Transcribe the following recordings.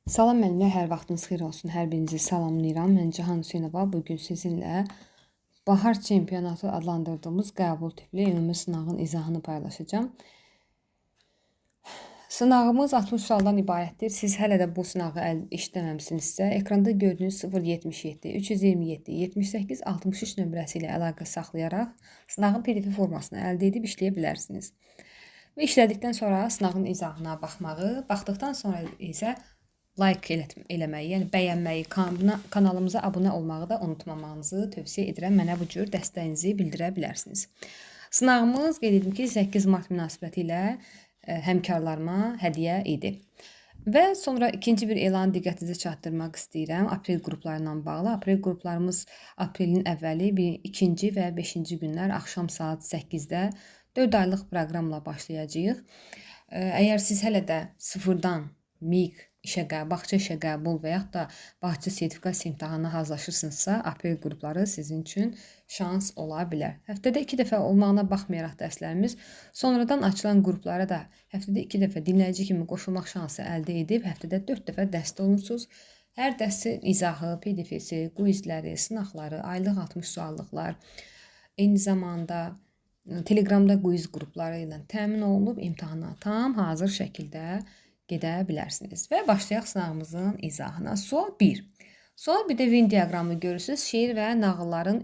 Salam müəllimlər, hər vaxtınız xeyir olsun. Hər birinizi salamlayıram. Mən Cahan Hüseynova. Bugün sizinlə bahar çempionatı adlandırdığımız qəbul tipli ümumi sınağın izahını paylaşacağım. Sınağımız 60 sualdan ibarətdir. Siz hələ də bu sınağı işləməmisinizsə, ekranda gördüyünüz 077 327 78 63 nömrəsi ilə əlaqə saxlayaraq sınağın PDF formasını əldə edib işləyə bilərsiniz. Və işlədikdən sonra sınağın izahına baxdıqdan sonra isə like eləməyi, yəni bəyənməyi, kanalımıza abunə olmağı da unutmamağınızı tövsiyə edirəm. Mənə bu cür dəstəyinizi bildirə bilərsiniz. Sınağımız qeyd edim ki, 8 mart münasibəti ilə həmkarlarıma hədiyyə idi. Və sonra ikinci bir elanı diqqətinizə çatdırmaq istəyirəm. Aprel qrupları ilə bağlı. Aprel qruplarımız aprelin əvvəli, ikinci və 5-ci günlər axşam saat 8-də 4 aylıq proqramla başlayacağıq. Əgər siz hələ də sıfırdan MİQ bağça işə qəbul və yaxud da bağça sertifikasiya imtahanına hazırlaşırsınızsa, aprel qrupları sizin üçün şans ola bilər. Həftədə 2 dəfə olmağına baxmayaraq dərslərimiz, sonradan açılan qruplara da həftədə 2 dəfə dinləyici kimi qoşulmaq şansı əldə edib, həftədə 4 dəfə dərsdə olursunuz. Hər dərsin izahı, PDF-si, quizləri, sınaqları, aylıq 60 suallıqlar, eyni zamanda Telegramda quiz qrupları ilə təmin olunub imtahana tam hazır şəkildə gedə bilərsiniz. Və başlayaq sınağımızın izahına. Sual 1. Sual 1-də Venn diaqramını görürsünüz. Şeir və nağılların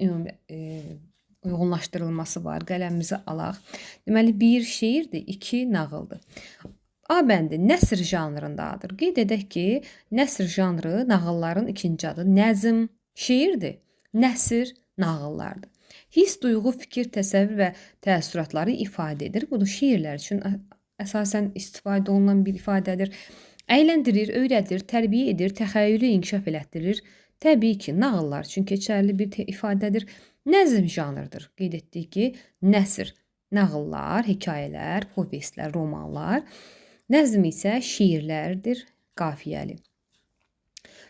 uyğunlaşdırılması var. Qələmimizi alaq. Deməli, 1 şeirdir, 2 nağıldır. A bəndi nəsr janrındadır. Qeyd edək ki, nəsr janrı nağılların ikinci adı. Nəzm şeirdir, nəsr nağıllardır. Hiss, duyğu, fikir, təsəvvür və təəssüratları ifadə edir. Bu da şeirlər üçün əsasən istifadə olunan bir ifadədir. Əyləndirir, öyrədir, tərbiyə edir, təxəyyülü inkişaf elətdirir. Təbii ki, nağıllar üçün keçərli bir ifadədir. Nəzm janrıdır. Qeyd etdik ki, nəsr, nağıllar, hekayələr, povestlər, romanlar. Nəzm isə şeirlərdir, qafiyəli.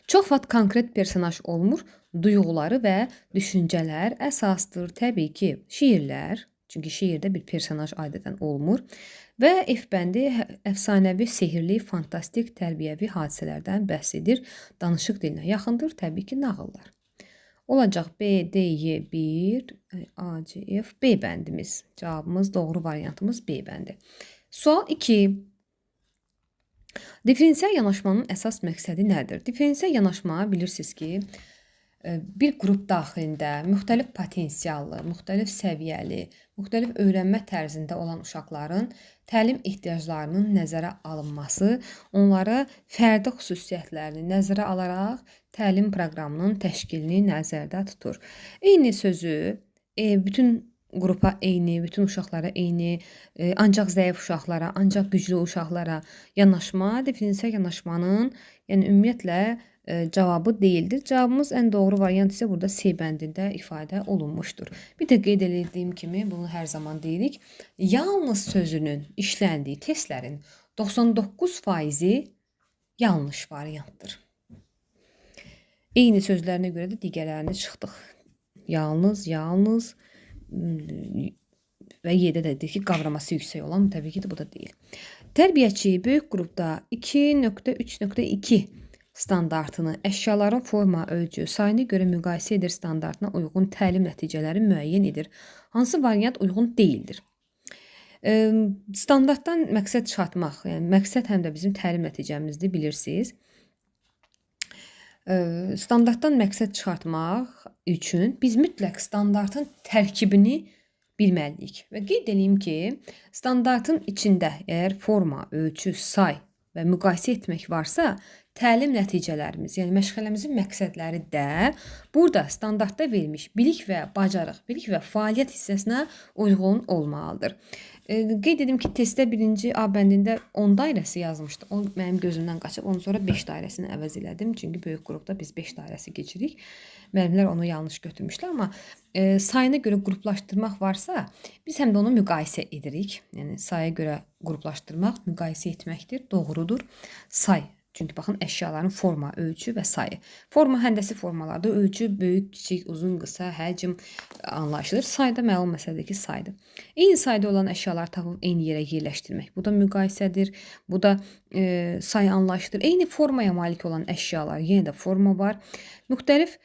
Çox vaxt konkret personaj olmur, duyğuları və düşüncələr əsasdır. Təbii ki, şeirlər, çünki şeirdə bir personaj adətən olmur. Və F bəndi əfsanəvi, sehirli, fantastik, tərbiyəvi hadisələrdən bəhs edir. Danışıq dilinə yaxındır, təbii ki, nağıllar. Olacaq B, D, Y, 1, A, C, F, B bəndimiz. Cavabımız, doğru variantımız B bəndi. Sual 2. Diferensial yanaşmanın əsas məqsədi nədir? Diferensial yanaşma bilirsiniz ki, bir qrup daxilində müxtəlif potensiallı, müxtəlif səviyyəli, müxtəlif öyrənmə tərzində olan uşaqların təlim ehtiyaclarının nəzərə alınması, onlara fərdi xüsusiyyətlərini nəzərə alaraq təlim proqramının təşkilini nəzərdə tutur. Eyni sözü bütün qrupa eyni, bütün uşaqlara eyni, ancaq zəif uşaqlara, ancaq güclü uşaqlara yanaşma, diferensial yanaşmanın, yəni ümumiyyətlə cavabı deyildir. Cavabımız ən doğru variant isə burada C bəndində ifadə olunmuşdur. Bir də qeyd edildiyim kimi, bunu hər zaman deyirik, yalnız sözünün işləndiyi testlərin 99%-i yanlış variantdır. Eyni sözlərinə görə də digərlərini çıxdıq. Yalnız və Y-də də dedik ki, qavraması yüksək olan, təbii ki, bu da deyil. Tərbiyəçi böyük qrupda 2.3.2 standartını əşyaların forma, ölçü, sayına görə müqayisə edir, standartına uyğun təlim nəticələri müəyyən edir. Hansı variant uyğun deyildir? Standartdan məqsəd çıxartmaq, yəni məqsəd həm də bizim təlim nəticəmizdir, bilirsiniz. Standartdan məqsəd çıxartmaq üçün biz mütləq standartın tərkibini bilməliyik. Və qeyd edeyim ki, standartın içində əgər forma, ölçü, say və müqayisə etmək varsa, təlim nəticələrimiz, yəni məşğələmizin məqsədləri də burada standartda verilmiş bilik və bacarıq, bilik və fəaliyyət hissəsinə uyğun olmalıdır. Qeyd edim ki, testdə birinci A bəndində 10 dairəsi yazmışdı. O mənim gözümdən qaçıb, ondan sonra 5 dairəsini əvəz elədim. Çünki böyük qrupda biz 5 dairəsi keçirik. Müəllimlər onu yanlış götürmüşlər, amma sayına görə qruplaşdırmaq varsa, biz həm də onu müqayisə edirik. Yəni sayına görə qruplaşdırmaq müqayisə etməkdir, doğrudur. Say Çünki baxın əşyaların forma, ölçü və sayı. Forma həndəsi formalarda ölçü böyük, kiçik, uzun, qısa, həcm anlaşılır. Sayda məlum məsələdir ki, saydır. Eyni sayda olan əşyaları tapıb eyni yerə yerləşdirmək. Bu da müqayisədir. Bu da sayı anlaşılır. Eyni formaya malik olan əşyalar, yenə də forma var. Müxtəlif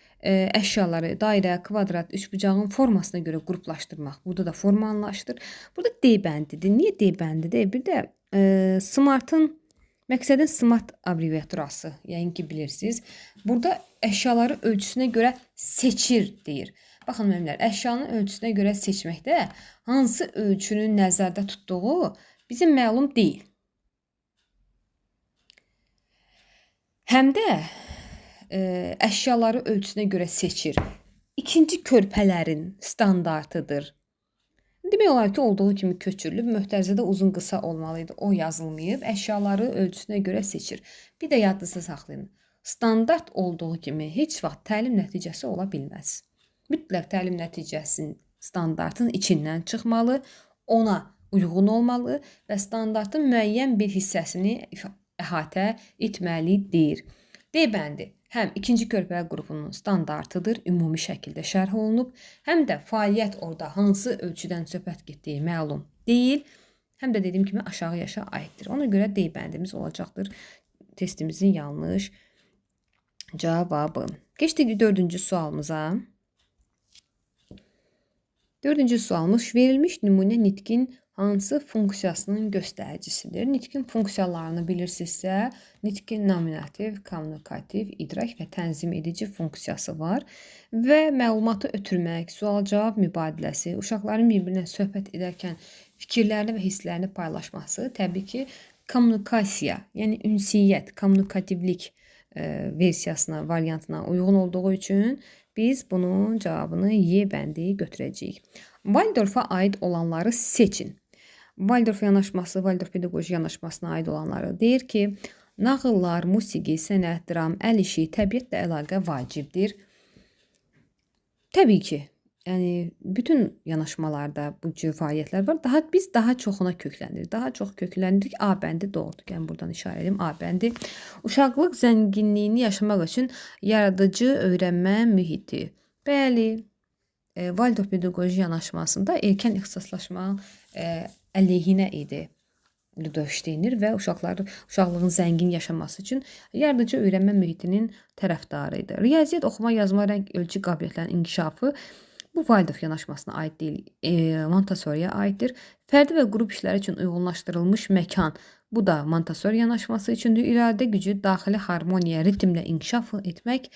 əşyaları dairə, kvadrat, üçbucağın formasına görə qruplaşdırmaq. Burada da forma anlaşılır. Burada D bəndidir. Niyə D bəndidir? Bir də Smart'ın məqsədin Smart abreviaturası, yəqin ki bilirsiniz. Burada əşyaları ölçüsünə görə seçir deyir. Baxın müəllimlər, əşyanın ölçüsünə görə seçməkdə hansı ölçünün nəzərdə tutduğu bizim məlum deyil. Həm də əşyaları ölçüsünə görə seçir. İkinci körpələrin standartıdır. Demək olar ki, olduğu kimi köçürülüb, möhtərizədə uzun qısa olmalıydı. O yazılmayıb, əşyaları ölçüsünə görə seçir. Bir də yadınızda saxlayın. Standart olduğu kimi heç vaxt təlim nəticəsi ola bilməz. Mütləq təlim nəticəsinin standartın içindən çıxmalı, ona uyğun olmalı və standartın müəyyən bir hissəsini əhatə etməlidir. D bəndi həm ikinci körpələr qrupunun standartıdır, ümumi şəkildə şərh olunub, həm də fəaliyyət orada hansı ölçüdən söhbət getdiyi məlum deyil, həm də dediyim kimi aşağı yaşa aiddir. Ona görə D bəndimiz olacaqdır testimizin yanlış cavabı. Keçdik 4-cü sualımıza. 4-cü sualımız verilmiş nümunə nitqin hansı funksiyasının göstəricisidir? Nitqin funksiyalarını bilirsinizsə, nitqin nominativ, kommunikativ, idrak və tənzim edici funksiyası var və məlumatı ötürmək, sual-cavab mübadiləsi, uşaqların bir-birinə söhbət edərkən fikirlərini və hisslərini paylaşması, təbii ki, kommunikasiya, yəni ünsiyyət, kommunikativlik versiyasına, variantına uyğun olduğu üçün biz bunun cavabını Y bəndi götürəcəyik. Waldorfa aid olanları seçin. Waldorf yanaşması, Waldorf pedaqoji yanaşmasına aid olanları deyir ki, nağıllar, musiqi, sənət, dram, əl işi, təbiətlə əlaqə vacibdir. Təbii ki, yəni bütün yanaşmalarda bu cür fəaliyyətlər var. Biz daha çoxuna köklənirik. Daha çox kökləndirik. A bəndi doğrudur. Yəni buradan işarə edim. A bəndi. Uşaqlıq zənginliyini yaşamaq üçün yaradıcı öyrənmə mühiti. Bəli, Waldorf pedaqoji yanaşmasında erkən ixtisaslaşma əleyhinə idi. Rudolf Steiner və uşaqlığın zəngin yaşaması üçün yaradıcı öyrənmə mühitinin tərəfdarı idi. Riyaziyyat, oxuma, yazma, rəng, ölçü qabiliyyətlərinin inkişafı bu Waldorf yanaşmasına aid deyil, Montessori'yə aiddir. Fərdi və qrup işləri üçün uyğunlaşdırılmış məkan, bu da Montessori yanaşması üçündür. İradə gücü, daxili harmoniya, ritmlə inkişaf etmək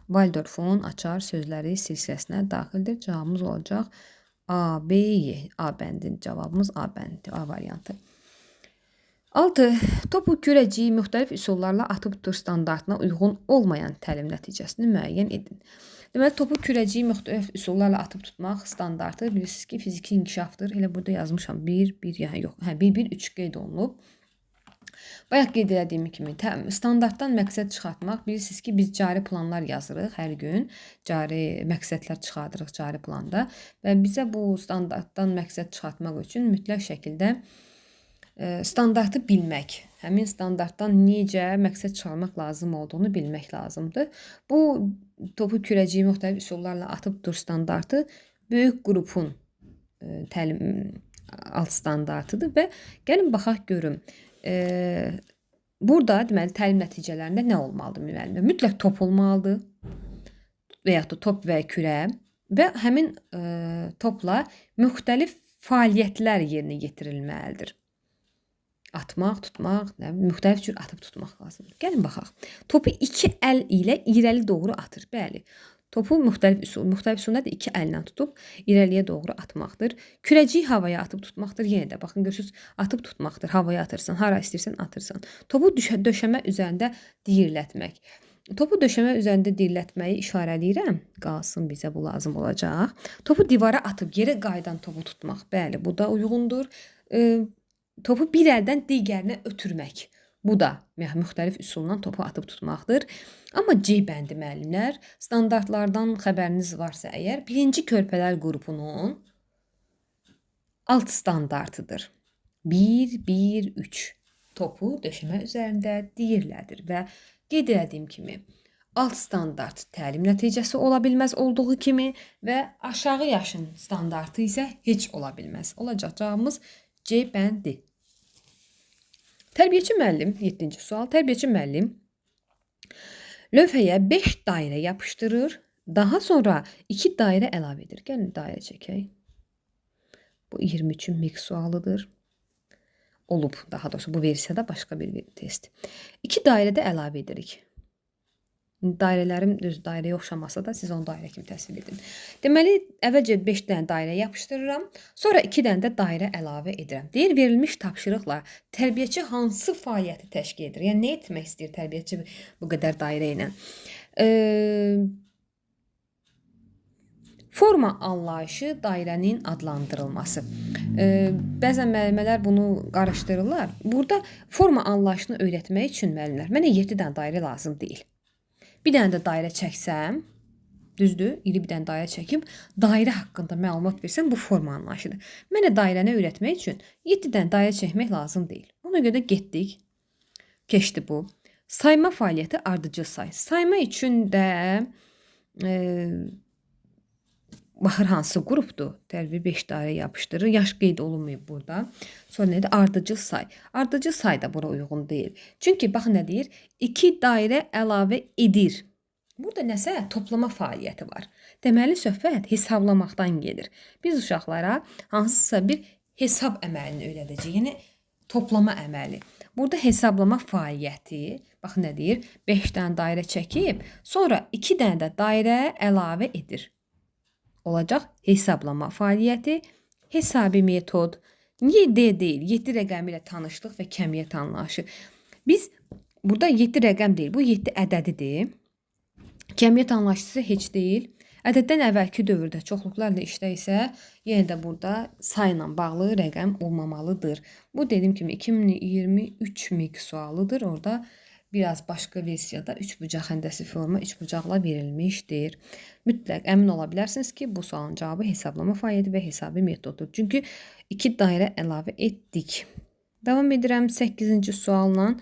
Waldorfun açar sözləri silsiləsinə daxildir. Cavabımız olacaq A, B, Y. A bəndin cavabımız A bəndi, A variantı. 6. Topu kürəciyi müxtəlif üsullarla atıb tutur standartına uyğun olmayan təlim nəticəsini müəyyən edin. Deməli, topu kürəciyi müxtəlif üsullarla atıb tutmaq standartı bilirsiniz ki, fiziki inkişafdır. Elə burada yazmışam 1, 1, yəni yox, 1, 1, 3 qeyd olunub. Bayaq qeyd etdiyim kimi, standartdan məqsəd çıxartmaq, bilirsiniz ki, biz cari planlar yazırıq hər gün, cari məqsədlər çıxardırıq cari planda və bizə bu standartdan məqsəd çıxartmaq üçün mütləq şəkildə standartı bilmək, həmin standartdan necə məqsəd çıxarmaq lazım olduğunu bilmək lazımdır. Bu topu kürəciyi müxtəlif üsullarla atıb tutur standartı böyük qrupun alt standartıdır və gəlin baxaq görüm. Burada deməli təlim nəticələrində nə olmalıdır müəllimə? Mütləq top olmalıdır və yaxud da top və kürə və həmin topla müxtəlif fəaliyyətlər yerinə yetirilməlidir. Atmaq, tutmaq, müxtəlif cür atıb tutmaq lazımdır. Gəlin baxaq. Topu iki əl ilə irəli doğru atır. Bəli. Topu müxtəlif üsul nədir? İki əllə tutub irəliyə doğru atmaqdır. Kürəciyi havaya atıb tutmaqdır. Yenə də baxın görürsüz, atıb tutmaqdır. Havaya atırsan, hara istəyirsən atırsan. Topu döşəmə üzərində diyirlətmək. Topu döşəmə üzərində diyirlətməyi işarələyirəm. Qalsın bizə bu lazım olacaq. Topu divara atıb yerə qayıdan topu tutmaq. Bəli, bu da uyğundur. Topu bir əldən digərinə ötürmək. Bu da müxtəlif üsulla topu atıb tutmaqdır. Amma C bəndi müəllimlər, standartlardan xəbəriniz varsa əgər, birinci körpələr qrupunun alt standartıdır. 1, 1, 3. topu döşəmə üzərində diyirlədir və qeyd etdiyim kimi alt standart təlim nəticəsi ola bilməz olduğu kimi və aşağı yaşın standartı isə heç ola bilməz. Olacaq cavabımız C bəndi. Tərbiyəçi müəllim, 7-ci sual. Tərbiyəçi müəllim lövhəyə 5 dairə yapışdırır, daha sonra 2 dairə əlavə edir. Gəlin dairə çəkək. Bu 23-cü MIQ sualıdır. Olub, daha doğrusu bu versiyada başqa bir test. 2 dairə də əlavə edirik. Dairələrim düz dairəyə oxşamasa da siz onu dairə kimi təsvir edin. Deməli, əvvəlcə 5 dənə dairə yapışdırıram, sonra 2 dənə də dairə əlavə edirəm. Deyir, verilmiş tapşırıqla tərbiyəçi hansı fəaliyyəti təşkil edir? Yəni, nə etmək istəyir tərbiyəçi bu qədər dairə ilə? Forma anlayışı dairənin adlandırılması. Bəzən müəllimlər bunu qarışdırırlar. Burada forma anlayışını öyrətmək üçün müəllimlər, mənə 7 dənə dairə lazım deyil. Bir dənə də dairə çəksəm, düzdür, iri bir dənə dairə çəkib, dairə haqqında məlumat versəm, bu forma anlayışıdır. Mənə dairəni öyrətmək üçün 7 dənə dairə çəkmək lazım deyil. Ona görə də getdik, keçdi bu. Sayma fəaliyyəti ardıcıl say. Sayma üçün də baxır hansı qrupdur. Tərbi 5 dairə yapışdırır. Yaş qeyd olunmayıb burada. Sonra nədir? Ardıcıl say. Ardıcıl say da bura uyğun deyil. Çünki baxın nə deyir? 2 dairə əlavə edir. Burada nəsə toplama fəaliyyəti var. Deməli söhbət hesablamaqdan gedir. Biz uşaqlara hansısa bir hesab əməlini öyrədəcəyik. Yəni toplama əməli. Burada hesablama fəaliyyəti, baxın nə deyir? 5 dənə dairə çəkib, sonra 2 dənə də dairə əlavə edir. Olacaq hesablama fəaliyyəti, hesabi metod. Niyə D deyil? 7 rəqəmi ilə tanışlıq və kəmiyyət anlayışı. Biz burada 7 rəqəm deyil, bu 7 ədədidir. Kəmiyyət anlayışı heç deyil. Ədəddən əvvəlki dövrdə çoxluqlarla işdə isə yenə də burada sayla bağlı rəqəm olmamalıdır. Bu dediyim kimi 2023 MIQ sualıdır. Orada biraz başqa versiyada 3 bucaq həndəsi forma 3 bucaqla verilmişdir. Mütləq əmin ola bilərsiniz ki, bu sualın cavabı hesablama fəaliyyəti və hesabi metoddur. Çünki 2 dairə əlavə etdik. Davam edirəm 8-ci sualla.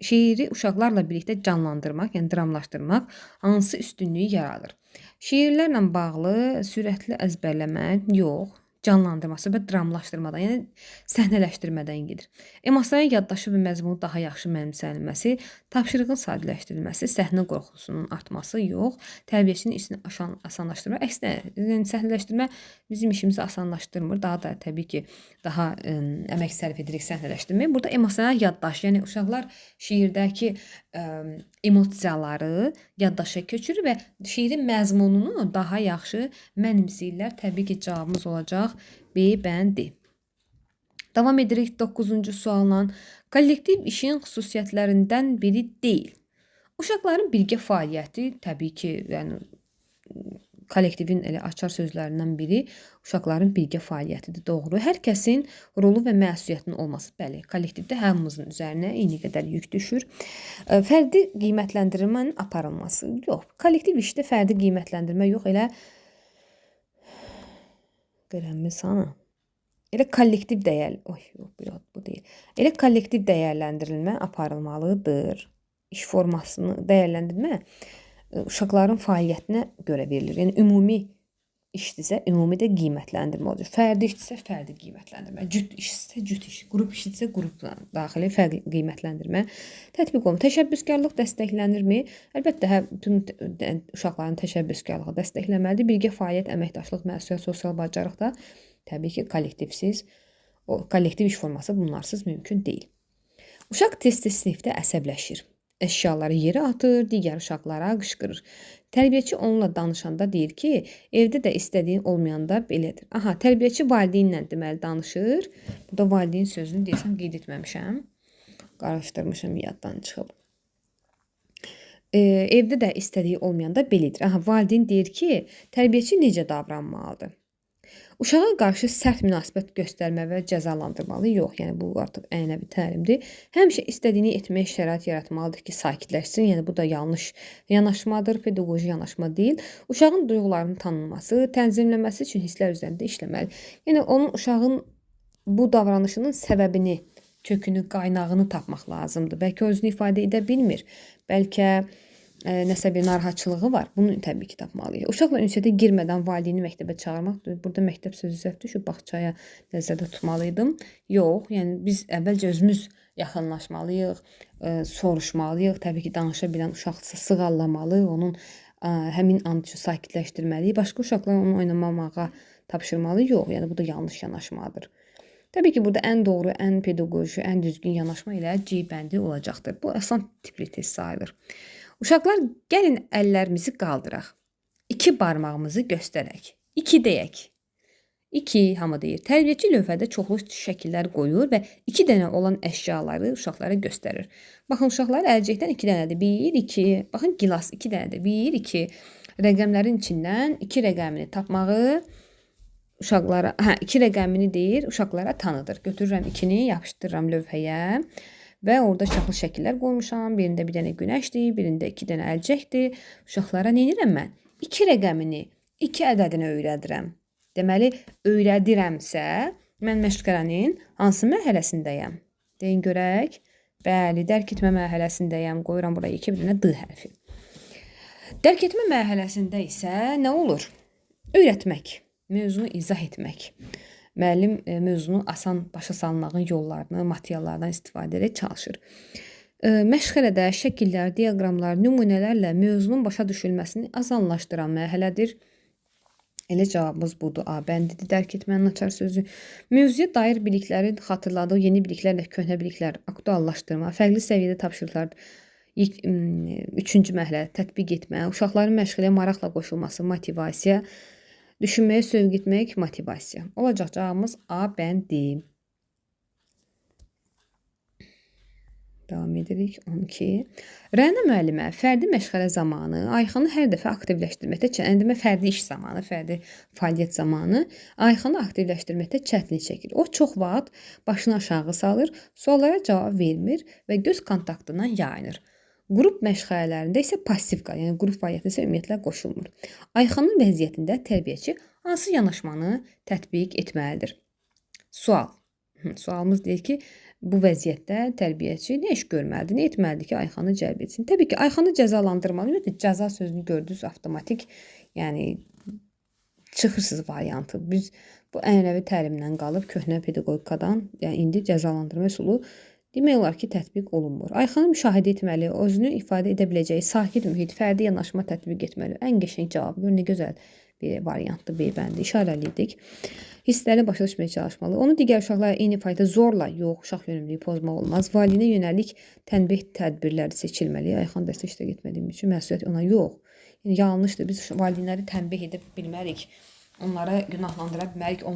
Şeiri uşaqlarla birlikdə canlandırmaq, yəni dramlaşdırmaq hansı üstünlüyü yaradır? Şeirlərlə bağlı sürətli əzbərləmə yox. Canlandırması və dramlaşdırmadan, yəni səhnələşdirmədən gedir. Emosional yaddaşı və məzmunu daha yaxşı mənimsənilməsi, tapşırığın sadələşdirilməsi, səhnə qorxusunun artması yox, tərbiyəçinin işini asanlaşdırma. Əksinə, yəni səhnələşdirmə bizim işimizi asanlaşdırmır. Daha da təbii ki, daha əmək sərf edirik səhnələşdirməyə. Burada emosional yaddaş, yəni uşaqlar şeirdəki emosiyaları yaddaşa köçürür və şeirin məzmununu daha yaxşı mənimsəyirlər. Təbii ki, cavabımız olacaq B bəndi. Davam edirik 9-cu sualla. Kollektiv işin xüsusiyyətlərindən biri deyil. Uşaqların birgə fəaliyyəti təbii ki, yəni kollektivin elə açar sözlərindən biri uşaqların birgə fəaliyyətidir, doğru. Hər kəsin rolu və məsuliyyətinin olması, bəli, kollektivdə hamımızın üzərinə eyni qədər yük düşür. Fərdi qiymətləndirmənin aparılması, yox. Kollektiv işdə fərdi qiymətləndirmə yox, elə kollektiv bu deyil. Elə kollektiv dəyərləndirilmə aparılmalıdır. İş formasını dəyərləndirmə uşaqların fəaliyyətinə görə verilir. Yəni, ümumi işdirsə, ümumi də qiymətləndirmə olacaq. Fərdi işdirsə, fərdi qiymətləndirmə. Cüt işdirsə, cüt iş. Qrup işdirsə, qrupla daxili fərqli qiymətləndirmə tətbiq olunur. Təşəbbüskarlıq dəstəklənirmi? Əlbəttə, bütün uşaqların təşəbbüskarlığı dəstəkləməlidir. Birgə fəaliyyət, əməkdaşlıq, məsuliyyət, sosial bacarıq da təbii ki, kollektiv iş forması bunlarsız mümkün deyil. Uşaq tez-tez sinifdə əsəbləşir. Əşyaları yerə atır, digər uşaqlara qışqırır. Tərbiyəçi onunla danışanda deyir ki, evdə də istədiyin olmayanda belədir. Tərbiyəçi valideynlə deməli danışır. Burada valideyn sözünü deyəsən qeyd etməmişəm. Qarışdırmışım, yaddan çıxıb. Evdə də istədiyi olmayanda belədir. Valideyn deyir ki, tərbiyəçi necə davranmalıdır? Uşağa qarşı sərt münasibət göstərmə və cəzalandırmalı yox. Yəni, bu artıq ənənəvi təlimdir. Həmişə istədiyini etmək şərait yaratmalıdır ki, sakitləşsin. Yəni, bu da yanlış yanaşmadır, pedaqoji yanaşma deyil. Uşağın duyğularının tanınması, tənzimləməsi üçün hisslər üzərində işləməli. Yəni, uşağın bu davranışının səbəbini, kökünü, qaynağını tapmaq lazımdır. Bəlkə özünü ifadə edə bilmir. Bəlkə nəsə bir narahatçılığı var. Bunu təbii ki tapmalıyıq. Uşaqla ünsiyyətə girmədən valideyni məktəbə çağırmaq. Burada məktəb sözü səhv düşüb, bağçaya nəzərdə tutmalıydım. Yox, yəni biz əvvəlcə özümüz yaxınlaşmalıyıq, soruşmalıyıq. Təbii ki, danışa bilən uşaqsa sığallamalı, onun həmin an üçün sakitləşdirməliyik. Başqa uşaqlar onu oynamamağa tapşırmalı. Yox, yəni bu da yanlış yanaşmadır. Təbii ki, burada ən doğru, ən pedaqoji, ən düzgün yanaşma ilə C bəndi olacaqdır. Bu asan tipli test sayılır. Uşaqlar, gəlin əllərimizi qaldıraq. 2 barmağımızı göstərək. 2 deyək. 2 hamı deyir. Tərbiyəçi lövhədə çoxlu şəkillər qoyur və 2 dənə olan əşyaları uşaqlara göstərir. Baxın, uşaqlar əlcəkdən 2 dənədir. 1, 2. Baxın, gilas 2 dənədir. 1, 2. Rəqəmlərin içindən 2 rəqəmini tapmağı uşaqlara, 2 rəqəmini deyir, uşaqlara tanıdır. Götürürəm 2-ni, yapışdırıram lövhəyə və orada şəkil şəkillər qoymuşam. Birində bir dənə günəşdir, birində 2 dənə əlcəkdir. Uşaqlara nə edirəm mən? 2 rəqəmini, 2 ədədini öyrədirəm. Deməli, öyrədirəmsə, mən məşğələnin hansı mərhələsindəyəm? Deyin görək. Bəli, dərk etmə mərhələsindəyəm. Qoyuram buraya 2 bir dənə D hərfi. Dərk etmə mərhələsində isə nə olur? Öyrətmək. Mövzunu izah etmək. Müəllim mövzunu asan başa salmağın yollarını, materiallardan istifadə edərək çalışır. Məşğələdə şəkillər, diaqramlar, nümunələrlə mövzunun başa düşülməsini asanlaşdıran mərhələdir. Elə cavabımız budur. A bəndidir. Dərk etmənin açar sözü. Mövzuya dair biliklərin xatırladığı yeni biliklərlə köhnə biliklər aktuallaşdırma, fərqli səviyyədə tapşırıqlar, 3-cü mərhələ tətbiq etmə, uşaqların məşğələyə maraqla qoşulması, motivasiya, düşünməyə sövq etmək, motivasiya. Olacaq cavabımız A bəndi. Davam edirik. 12. Rəna müəllimə fərdi məşğələ zamanı Ayxanı hər dəfə aktivləşdirməkdə, yəni fərdi iş zamanı, fərdi fəaliyyət zamanı Ayxanı aktivləşdirməkdə çətinlik çəkir. O çox vaxt başını aşağı salır, suallara cavab vermir və göz kontaktından yayınır. Qrup məşğələlərində isə passiv qalır, yəni qrup fəaliyyətinə isə ümumiyyətlə qoşulmur. Ayxanın vəziyyətində tərbiyəçi hansı yanaşmanı tətbiq etməlidir? Sual. Sualımız deyir ki, bu vəziyyətdə tərbiyəçi nə iş görməlidir, nə etməlidir ki, Ayxanı cəlb etsin? Təbii ki, Ayxanı cəzalandırmalı. Ümumiyyətlə, cəza sözünü gördünüz, avtomatik, yəni çıxırsınız variantı. Biz bu ənənəvi təlimdən qalıb, köhnə pedaqogikadan, yəni indi cəzalandırma üsulu demək olar ki, tətbiq olunmur. Ayxanı müşahidə etməli, özünü ifadə edə biləcəyi sakit mühit, fərdi yanaşma tətbiq etməli. Ən qəşəng cavab, gör nə gözəl bir variantlı B bəndi işarəliydik. Hissləri başa düşməyə çalışmalı. Onu digər uşaqlara eyni fayda zorla, yox, uşaq yönümlülüyü pozmaq olmaz. Valideynə yönəlik tənbih tədbirləri seçilməli. Ayxan dəstə iştirak etmədiyim üçün məsuliyyət ona yox. Yəni yanlışdır. Biz valideynləri tənbih edə bilmərik. Onlara günahlandıra bilmərik.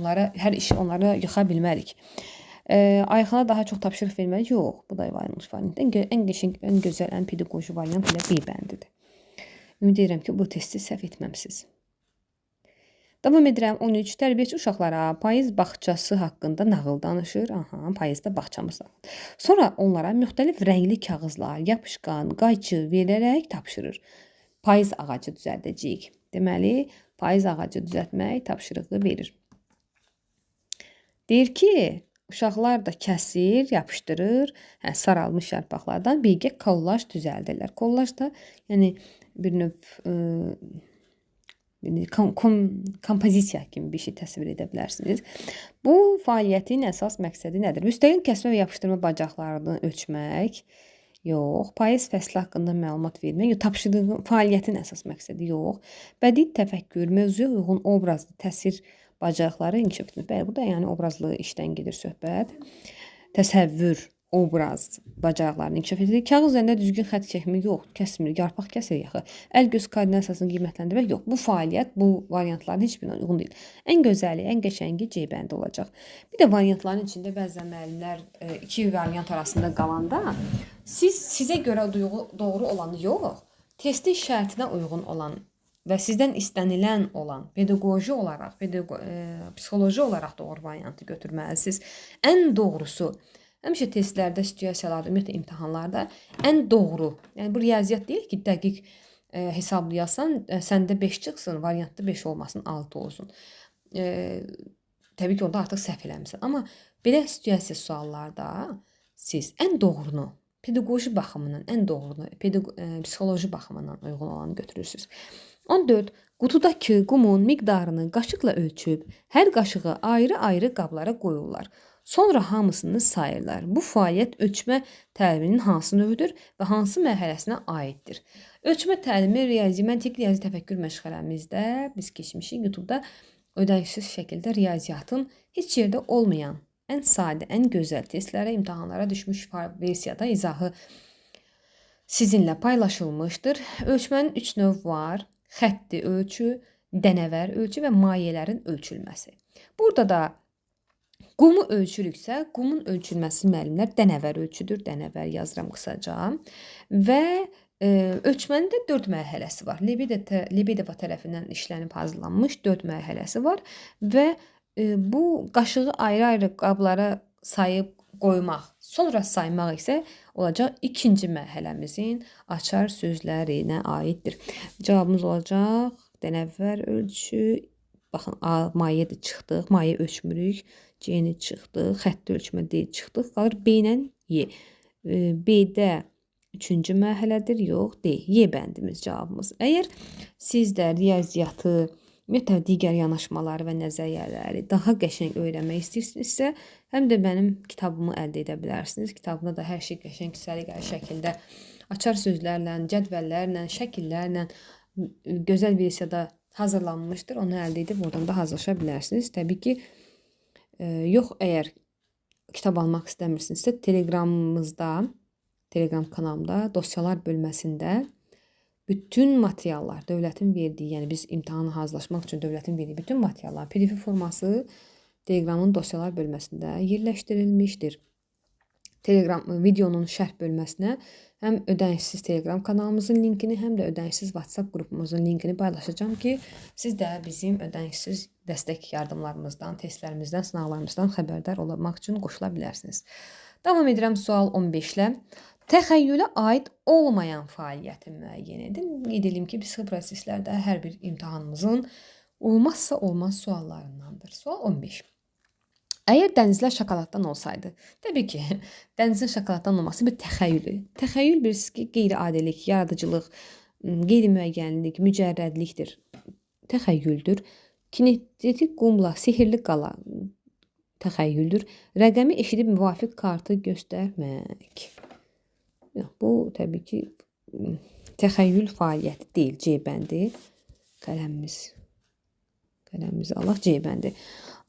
Hər işi onlara yıxa bilmərik. Ayxana daha çox tapşırıq verməli. Yox, bu da yanlış variant. Ən qəşəng, ən gözəl, ən pedaqoji variant ilə B bəndidir. Ümid edirəm ki, bu testi səhv etməmisiz. Davam edirəm. 13. Tərbiyəçi uşaqlara payız bağçası haqqında nağıl danışır. Payızda bağçamız var. Sonra onlara müxtəlif rəngli kağızlar, yapışqan, qayçı verərək tapşırır. Payız ağacı düzəldəcəyik. Deməli, payız ağacı düzəltmək tapşırığı verir. Deyir ki, uşaqlar da kəsir, yapışdırır, saralmış yarpaqlardan birgə kollaj düzəldirlər. Kollaj da yəni bir növ kompozisiya kimi bir şey təsvir edə bilərsiniz. Bu fəaliyyətin əsas məqsədi nədir? Müstəqil kəsmə və yapışdırma bacarıqlarını ölçmək, yox. Payız fəsli haqqında məlumat vermək, yox. Tapşırdığı fəaliyyətin əsas məqsədi, yox. Bədii təfəkkür, mövzuya uyğun obrazlı təsir bacarıqları inkişaf etmək. Bəli, burada yəni obrazlı işdən gedir söhbət. Təsəvvür, obraz bacarıqlarını inkişaf edir. Kağız üzərində düzgün xətt çəkmək yox, kəsmir, yarpaq kəsir yaxı. Əl-göz koordinasiyasını qiymətləndirmək yox. Bu fəaliyyət bu variantların heç birinə uyğun deyil. Ən gözəli, ən qəşəngi C bəndi olacaq. Bir də variantların içində bəzən müəllimlər 2 variant arasında qalanda sizə görə doğru olanı yox, testin şərtinə uyğun olan və sizdən istənilən olan pedaqoji olaraq, psixoloji olaraq doğru variantı götürməlisiniz. Ən doğrusu həmişə testlərdə, situasiyalarda, ümumiyyətlə imtahanlarda ən doğru, yəni bu riyaziyyat deyil ki, dəqiq hesablayasan, səndə 5 çıxsın, variantda 5 olmasın, 6 olsun. Təbii ki, orada artıq səhv eləmişsən. Amma Belə situasiya suallarda siz ən doğrunu, pedaqoji baxımından ən doğrunu, psixoloji baxımından uyğun olanı götürürsüz. 14. Qutudakı qumun miqdarını qaşıqla ölçüb, hər qaşığı ayrı-ayrı qablara qoyurlar. Sonra hamısını sayırlar. Bu fəaliyyət ölçmə təliminin hansı növüdür və hansı mərhələsinə aiddir? Ölçmə təlimi məntiq riyazi təfəkkür məşğələmizdə biz keçmişik. YouTube-da ödənişsiz şəkildə riyaziyyatın heç yerdə olmayan, ən sadə, ən gözəl testlərə, imtahanlara düşmüş versiyada izahı sizinlə paylaşılmışdır. Ölçmənin 3 növ var. Xətti ölçü, dənəvər ölçü və mayələrin ölçülməsi. Burada da qumu ölçürüksə, qumun ölçülməsi müəllimlər dənəvər ölçüdür. Dənəvər yazıram qısaca. Və ölçmənin də 4 mərhələsi var. Lebedeva tərəfindən işlənib hazırlanmış 4 mərhələsi var və bu qaşığı ayrı-ayrı qablara sayıb qoymaq, sonra saymaq isə olacaq ikinci mərhələmizin açar sözlərinə aiddir. Cavabımız olacaq dənəvər ölçü. Baxın, mayə də çıxdıq, mayə ölçmürük, C-ni çıxdıq, xətti ölçmə D çıxdıq, qalır B ilə Y. B-də 3-cü mərhələdir, yox, D. Y bəndimiz cavabımız. Əgər siz də riyaziyyatı, ümumiyyətlə digər yanaşmaları və nəzəriyyələri daha qəşəng öyrənmək istəyirsinizsə, həm də mənim kitabımı əldə edə bilərsiniz. Kitabımda da hər şey qəşəng, səliqəli şəkildə açar sözlərlə, cədvəllərlə, şəkillərlə gözəl versiyada hazırlanmışdır. Onu əldə edib oradan da hazırlaşa bilərsiniz. Təbii ki, yox, əgər kitab almaq istəmirsinizsə, Telegramımızda, Telegram kanalımda, dosyalar bölməsində bütün materiallar, dövlətin verdiyi, yəni biz imtahana hazırlaşmaq üçün dövlətin verdiyi bütün materiallar PDF forması Telegramın dosyalar bölməsində yerləşdirilmişdir. Telegram videonun şərh bölməsinə həm ödənişsiz Telegram kanalımızın linkini, həm də ödənişsiz WhatsApp qrupumuzun linkini paylaşacağam ki, siz də bizim ödənişsiz dəstək yardımlarımızdan, testlərimizdən, sınavlarımızdan xəbərdar olmaq üçün qoşula bilərsiniz. Davam edirəm sual 15-lə. Təxəyyülə aid olmayan fəaliyyəti müəyyən edin. Qeyd edim ki, psixi proseslərdə hər bir imtahanımızın olmazsa olmaz suallarındandır. Sual 15. Əgər dənizlər şokoladdan olsaydı, təbii ki, dənizin şokoladdan olması bir təxəyyüldür. Təxəyyül bilirsiniz ki, qeyri-adilik, yaradıcılıq, qeyri-müəyyənlik, mücərrədlikdir. Təxəyyüldür. Kinetik qumla sehirli qala təxəyyüldür. Rəqəmi eşidib müvafiq kartı göstərmək. Bu, təbii ki, təxəyyül fəaliyyəti deyil, C bəndi. Qələmimizi alaq, C bəndi.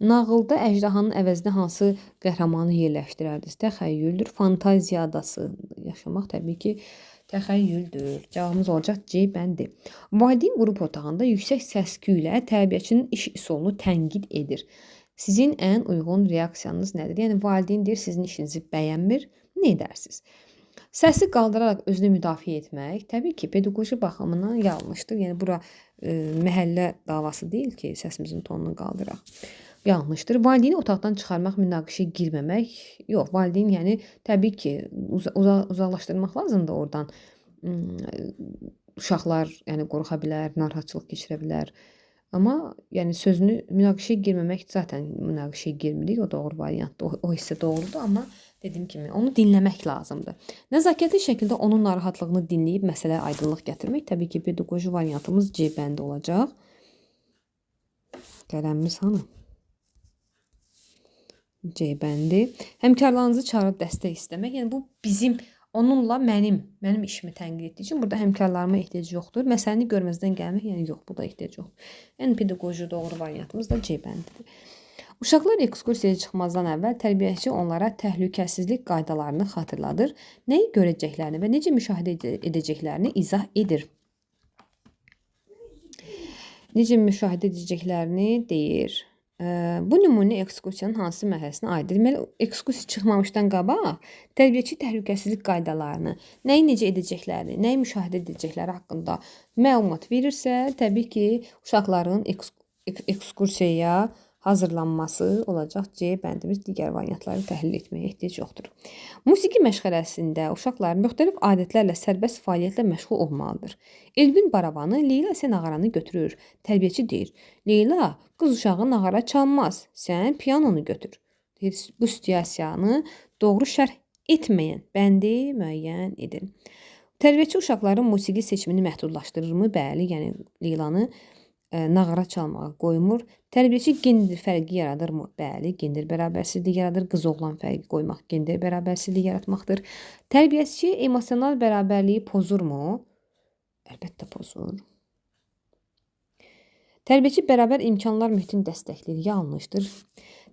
Nağılda əjdahanın əvəzinə hansı qəhrəmanı yerləşdirərdiniz? Təxəyyüldür. Fantaziya adası yaşamaq təbii ki, təxəyyüldür. Cavabımız olacaq C bəndi. Valideyn qrup otağında yüksək səs-küy ilə tərbiyəçinin iş üsulunu tənqid edir. Sizin ən uyğun reaksiyanız nədir? Yəni, valideyn deyir, sizin işinizi bəyənmir, nə edərsiniz? Səsi qaldıraraq özünü müdafiə etmək, təbii ki, pedaqoji baxımından yanlışdır. Yəni, bura məhəllə davası deyil ki, səsimizin tonunu qaldıraq. Yanlışdır. Valideyni otaqdan çıxarmaq, münaqişəyə girməmək, yox, valideyn, yəni, təbii ki, uzaqlaşdırmaq lazımdır oradan. Uşaqlar, yəni, qorxa bilər, narahatçılıq keçirə bilər. Amma, yəni, sözünü münaqişəyə girməmək zaten münaqişəyə girmirik, o doğru variantdır, o hissə doğrudur, amma dediyim kimi, onu dinləmək lazımdır. Nəzakətli şəkildə onun narahatlığını dinləyib məsələyə aydınlıq gətirmək, təbii ki, pedaqoji variantımız C bəndi olacaq. Qələmimiz hanı? C bəndi. Həmkarlarınızı çağırıb dəstək istəmək, yəni bu bizim, onunla mənim işimi tənqid etdiyi üçün burada həmkarlarıma ehtiyac yoxdur. Məsələni görməzdən gəlmək, yəni yox, burada ehtiyac yoxdur. Yəni pedaqoji doğru variantımız da C bəndidir. Uşaqlar ekskursiyaya çıxmazdan əvvəl tərbiyəçi onlara təhlükəsizlik qaydalarını xatırladır, nəyi görəcəklərini və necə müşahidə edəcəklərini izah edir. Necə müşahidə edəcəklərini deyir. Bu nümunə ekskursiyanın hansı mərhələsinə aiddir? Deməli, ekskursiya çıxmamışdan qabaq tərbiyəçi təhlükəsizlik qaydalarını, nəyi necə edəcəklərini, nəyi müşahidə edəcəkləri haqqında məlumat verirsə, təbii ki, uşaqların ekskursiyaya hazırlanması olacaq C bəndimiz, digər variantları təhlil etməyə ehtiyac yoxdur. Musiqi məşğələsində uşaqlar müxtəlif adətlərlə sərbəst fəaliyyətlə məşğul olmalıdır. Elvin barabanı, Leyla isə nağaranı götürür. Tərbiyəçi deyir, Leyla, qız uşağı nağara çalmaz, sən pianonu götür. Bu situasiyanı doğru şərh etməyən bəndi müəyyən edin. Tərbiyəçi uşaqların musiqi seçimini məhdudlaşdırırmı? Bəli, yəni Leylanı nağara çalmağa qoymur. Tərbiyəçi gender fərqi yaradırmı? Bəli, gender bərabərsizliyi yaradır. Qız-oğlan fərqi qoymaq gender bərabərsizliyi yaratmaqdır. Tərbiyəçi emosional bərabərliyi pozurmu? Əlbəttə pozur. Tərbiyəçi bərabər imkanlar mühitini dəstəkləyir. Yanlışdır.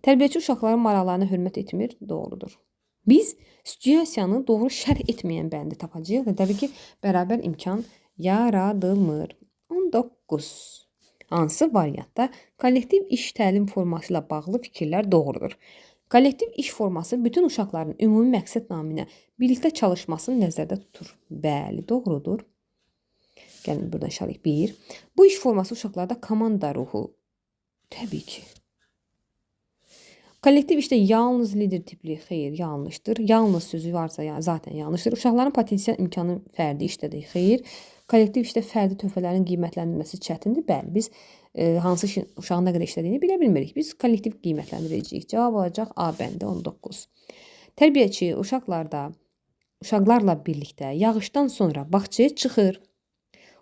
Tərbiyəçi uşaqların maraqlarına hörmət etmir. Doğrudur. Biz situasiyanı doğru şərh etməyən bəndi tapacağıq və təbii ki, bərabər imkan yaradılmır. 19. Hansı variantda kollektiv iş təlim forması ilə bağlı fikirlər doğrudur? Kollektiv iş forması bütün uşaqların ümumi məqsəd naminə birlikdə çalışmasını nəzərdə tutur. Bəli, doğrudur. Gəlin buradan işarək 1. Bu iş forması uşaqlarda komanda ruhu. Təbii ki. Kollektiv işdə yalnız lider tipli, xeyr, yanlışdır. Yalnız sözü varsa zaten yanlışdır. Uşaqların potensial imkanı fərdi işdədir, xeyr. Kollektiv işdə fərdi töhfələrin qiymətləndirilməsi çətindir. Bəli, biz hansı uşağın nə qədər işlədiyini bilə bilmirik. Biz kollektiv qiymətləndirəcəyik. Cavab olacaq A bəndi 19. Tərbiyəçi uşaqlarla birlikdə yağışdan sonra bağçaya çıxır.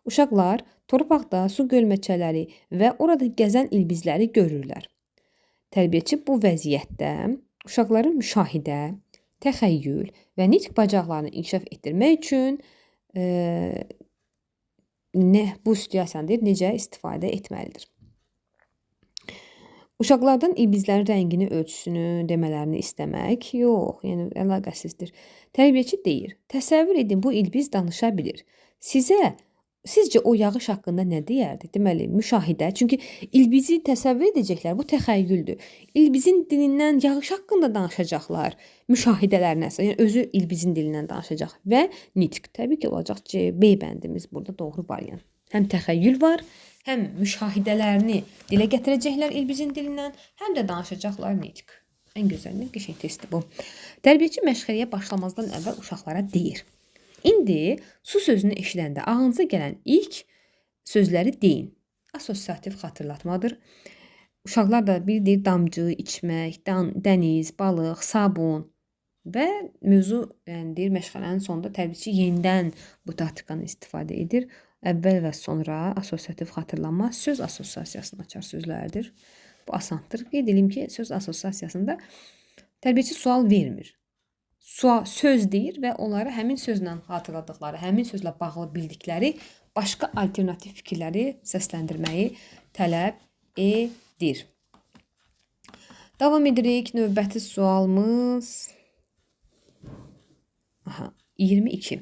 Uşaqlar torpaqda su gölməçələri və orada gəzən ilbizləri görürlər. Tərbiyəçi bu vəziyyətdə uşaqların müşahidə, təxəyyül və nitq bacarıqlarını inkişaf etdirmək üçün bu situasiyanı necə istifadə etməlidir? Uşaqlardan ilbizlərin rəngini, ölçüsünü demələrini istəmək, yox, yəni əlaqəsizdir. Tərbiyəçi deyir, təsəvvür edin, bu ilbiz danışa bilir. Sizcə o yağış haqqında nə deyərdi? Deməli, müşahidə. Çünki ilbizi təsəvvür edəcəklər. Bu təxəyyüldür. İlbizin dilindən yağış haqqında danışacaqlar. Müşahidələrinə əsas. Yəni özü ilbizin dilindən danışacaq və nitq. Təbii ki, olacaq C, B bəndimiz burada doğru variant. Həm təxəyyül var, həm müşahidələrini dilə gətirəcəklər ilbizin dilindən, həm də danışacaqlar nitq. Ən gözəl, qəşəng testdir bu. Tərbiyəçi məşğələyə başlamazdan əvvəl uşaqlara deyir. İndi su sözünü eşidəndə ağlınıza gələn ilk sözləri deyin. Assosiativ xatırlatmadır. Uşaqlar da bildir damcı, içmək, dəniz, balıq, sabun və mövzu deyir məşğələnin sonunda tərbiyəçi yenidən bu taktikanı istifadə edir. Əvvəl və sonra assosiativ xatırlama söz assosiasiyasını açar sözlərdir. Bu asandır. Qeyd edim ki, söz assosiasiyasında tərbiyəçi sual vermir. Söz deyir və onları həmin sözlə xatırladıqları, həmin sözlə bağlı bildikləri başqa alternativ fikirləri səsləndirməyi tələb edir. Davam edirik. Növbəti sualımız 22.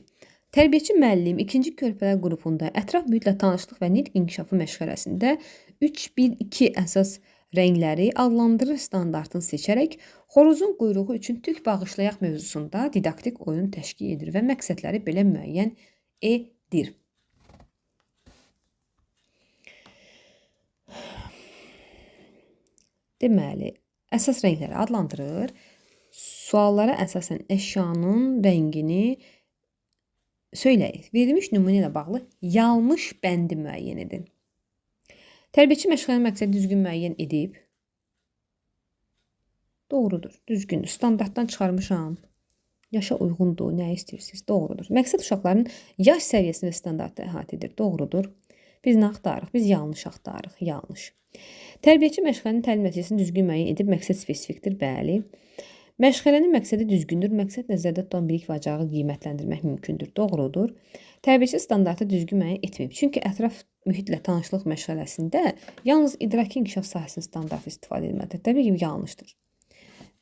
Tərbiyəçi müəllim 2-ci körpələr qrupunda ətraf mühitlə tanışlıq və nitq inkişafı məşğələsində 3-1-2 əsas rəngləri adlandırır standartını seçərək xoruzun quyruğu üçün tük bağışlayaq mövzusunda didaktik oyun təşkil edir və məqsədləri belə müəyyən edir. Deməli, əsas rəngləri adlandırır. Suallara əsasən əşyanın rəngini söyləyir. Verilmiş nümunə ilə bağlı yanlış bəndi müəyyən edin. Tərbiyəçi məşğələnin məqsədi düzgün müəyyən edib. Doğrudur, düzgündür. Standartdan çıxarmışam. Yaşa uyğundur, nə istəyirsiniz? Doğrudur. Məqsəd uşaqların yaş səviyyəsində standartı əhatə edir. Doğrudur. Biz nə axtarırıq? Biz yanlış axtarırıq. Yanlış. Tərbiyəçi məşğələnin təlim nəticəsini düzgün müəyyən edib. Məqsəd spesifikdir. Bəli. Məşğələnin məqsədi düzgündür. Məqsəd nəzərdə tutan bilik və bacarığı qiymətləndirmək mümkündür. Doğrudur. Tərbiyəçi standartı düzgün müəyyən etməyib. Çünki ətraf mühitlə tanışlıq məşğələsində yalnız idraki inkişaf sahəsinin standartı istifadə edilməlidir. Təbii ki, yanlışdır.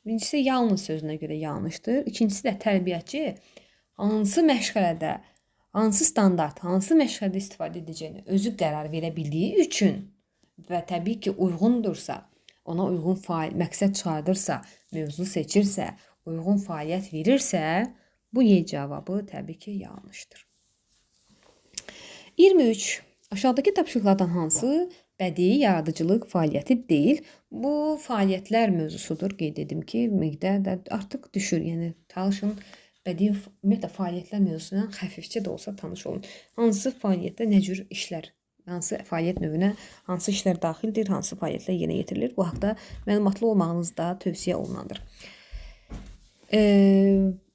Birincisi, yalnız sözünə görə yanlışdır. İkincisi də tərbiyəçi hansı məşğələdə, hansı standart, hansı məşğələdə istifadə edəcəyini özü qərar verə bildiyi üçün və təbii ki, uyğundursa, ona uyğun məqsəd çıxardırsa, mövzu seçirsə, uyğun fəaliyyət verirsə, bu Y cavabı təbii ki, yanlışdır. 23. Aşağıdakı tapşırıqlardan hansı bədii yaradıcılıq fəaliyyəti deyil? Bu fəaliyyətlər mövzusudur. Qeyd edim ki, miqdar artıq düşür. Yəni çalışın bədii ümumiyyətlə fəaliyyətlər mövzusuna xəfifcə də olsa tanış olun. Hansı fəaliyyətdə nə cür işlər hansı fəaliyyət növünə hansı işlər daxildir, hansı fəaliyyətlər yerinə yetirilir. Bu haqqda məlumatlı olmağınız da tövsiyə olunandır.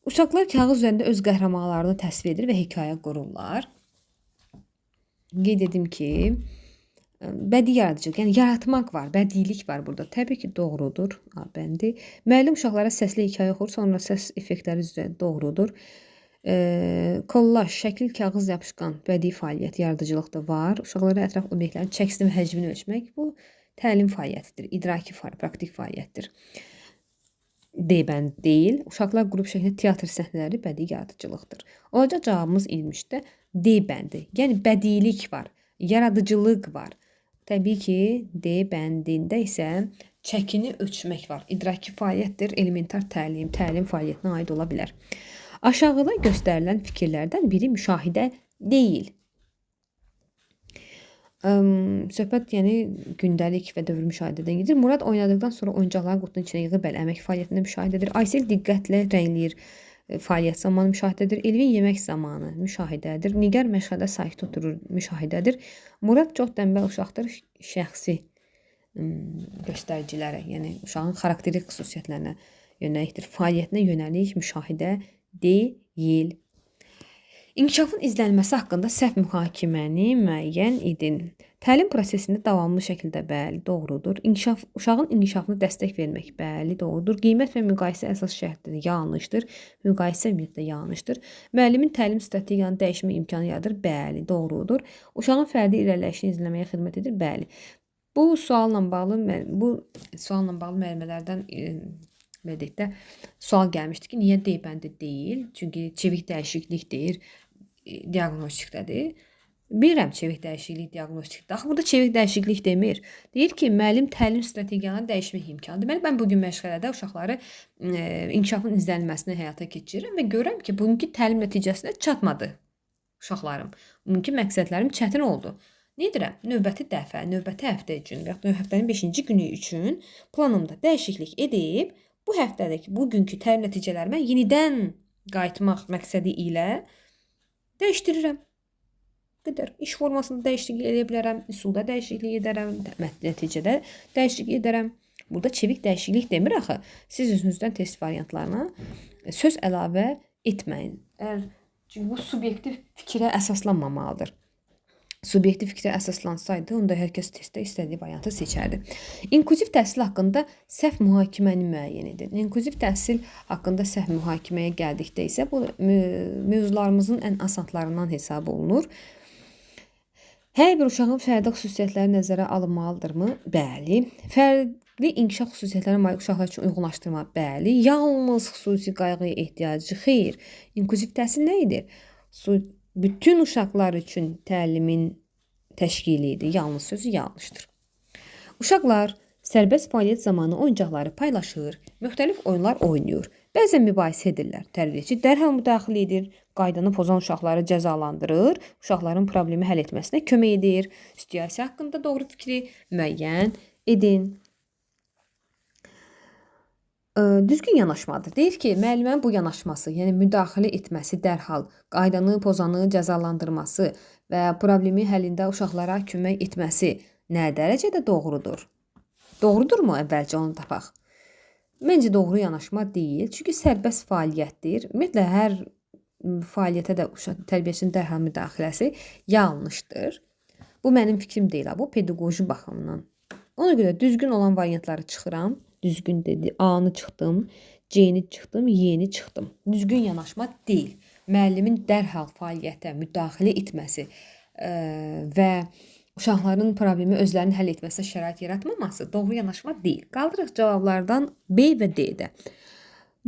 Uşaqlar kağız üzərində öz qəhrəmanlarını təsvir edir və hekayə qururlar. Qeyd edim ki, bədii yaradıcılıq, yəni yaratmaq var, bədiilik var burada. Təbii ki, doğrudur. Bəndi. Müəllim uşaqlara səsli hekayə oxur, sonra səs effektləri üzrə doğrudur. Kollaj, şəkil, kağız, yapışqan, bədii fəaliyyət, yaradıcılıq da var. Uşaqlara ətraf obyektlərin çəkisini və həcmini ölçmək bu təlim fəaliyyətidir, idraki praktik fəaliyyətdir. D bənd deyil. Uşaqlar qrup şəklində teatr səhnələri bədii yaradıcılıqdır. Olacaq cavabımız 23-də D bəndi. Yəni bədiilik var, yaradıcılıq var. Təbii ki, D bəndində isə çəkini ölçmək var. İdraki fəaliyyətdir, elementar təlim fəaliyyətinə aid ola bilər. Aşağıda göstərilən fikirlərdən biri müşahidə deyil. Söhbət yəni gündəlik və dövr müşahidədən gedir. Murad oynadıqdan sonra oyuncaqları qutunun içinə yığıb əmək fəaliyyətində müşahidə edir. Aysel diqqətlə rəngləyir, fəaliyyət zamanı müşahidədir. Elvin yemək zamanı müşahidədir. Nigar məşğələdə sakit oturur, müşahidədir. Murad çox tənbəl uşaqdır, şəxsi göstəricilərə, yəni uşağın xarakterik xüsusiyyətlərinə yönəlikdir. Fəaliyyətinə yönəlik müşahidə deyil. İnkişafın izlənməsi haqqında səhv mühakiməni müəyyən edin. Təlim prosesində davamlı şəkildə bəli, doğrudur. Uşağın inkişafına dəstək vermək bəli, doğrudur. Qiymət və müqayisə əsas şərtdir, yanlışdır. Müqayisə ümumiyyətlə yanlışdır. Müəllimin təlim strategiyanı dəyişmə imkanı yaradır, bəli, doğrudur. Uşağın fərdi irəliləyişini izləməyə xidmət edir, bəli. Bu sualla bağlı müəllimələrdən verdikdə sual gəlmişdi ki, niyə D bəndi deyil? Çünki çevik dəyişiklik deyir, diaqnostikdədir. Bilirəm çevik dəyişiklik diaqnostikdə. Axı burada çevik dəyişiklik demir. Deyir ki, müəllim təlim strategiyalarını dəyişmək imkanı. Deməli, mən bugün məşğələdə uşaqları inkişafın izlənməsini həyata keçirirəm və görürəm ki, bugünkü təlim nəticəsinə çatmadı uşaqlarım. Bugünkü məqsədlərim çətin oldu. Nə edirəm? Növbəti dəfə, növbəti həftə üçün və həftənin 5-ci günü üçün planımda dəyişiklik edib, bu həftədəki bugünkü təlim nəticələrimə yenidən qayıtmaq məqsədi ilə dəyişdirirəm. Qədər. İş formasında dəyişiklik edə bilərəm, üsulda dəyişiklik edərəm, nəticədə dəyişiklik edərəm. Burada çevik dəyişiklik demir axı. Siz özünüzdən test variantlarına söz əlavə etməyin. Çünki bu subyektiv fikrə əsaslanmamalıdır. Subyektiv fikrə əsaslansaydı, onda hər kəs testdə istədiyi variantı seçərdi. İnklüziv təhsil haqqında səhv mühakiməni müəyyən edin. İnklüziv təhsil haqqında səhv mühakiməyə gəldikdə isə bu mövzularımızın ən asanlarından hesab olunur. Hər bir uşağın fərdi xüsusiyyətləri nəzərə alınmalıdırmı? Bəli. Fərqli inkişaf xüsusiyyətlərinə malik uşaqlar üçün uyğunlaşdırma? Bəli. Yalnız xüsusi qayğıya ehtiyacı? Xeyr. İnklüziv təhsil nə edir? Bütün uşaqlar üçün təlimin təşkilidir. Yalnız sözü yanlışdır. Uşaqlar sərbəst fəaliyyət zamanı oyuncaqları paylaşır, müxtəlif oyunlar oynayır. Bəzən mübahisə edirlər. Tərbiyəçi dərhal müdaxilə edir, qaydanı pozan uşaqları cəzalandırır, uşaqların problemi həll etməsinə kömək edir. Situasiya haqqında doğru fikri müəyyən edin. Düzgün yanaşmadır. Deyir ki, müəllimənin bu yanaşması, yəni müdaxilə etməsi dərhal, qaydanı pozanı cəzalandırması və problemi həllində uşaqlara kömək etməsi nə dərəcədə doğrudur? Doğrudurmu? Əvvəlcə onu tapaq. Məncə doğru yanaşma deyil. Çünki sərbəst fəaliyyətdir. Ümumiyyətlə, hər fəaliyyətə də tərbiyəçinin dərhal müdaxiləsi yanlışdır. Bu mənim fikrim deyil. Bu pedaqoji baxımdan. Ona görə düzgün olan variantları çıxıram. Düzgün dedi. A-nı çıxdım, C-ni çıxdım, Y-ni çıxdım. Düzgün yanaşma deyil. Müəllimin dərhal fəaliyyətə müdaxilə etməsi və uşaqların problemi özlərinin həll etməsinə şərait yaratmaması doğru yanaşma deyil. Qaldırıq cavablardan B və D-də.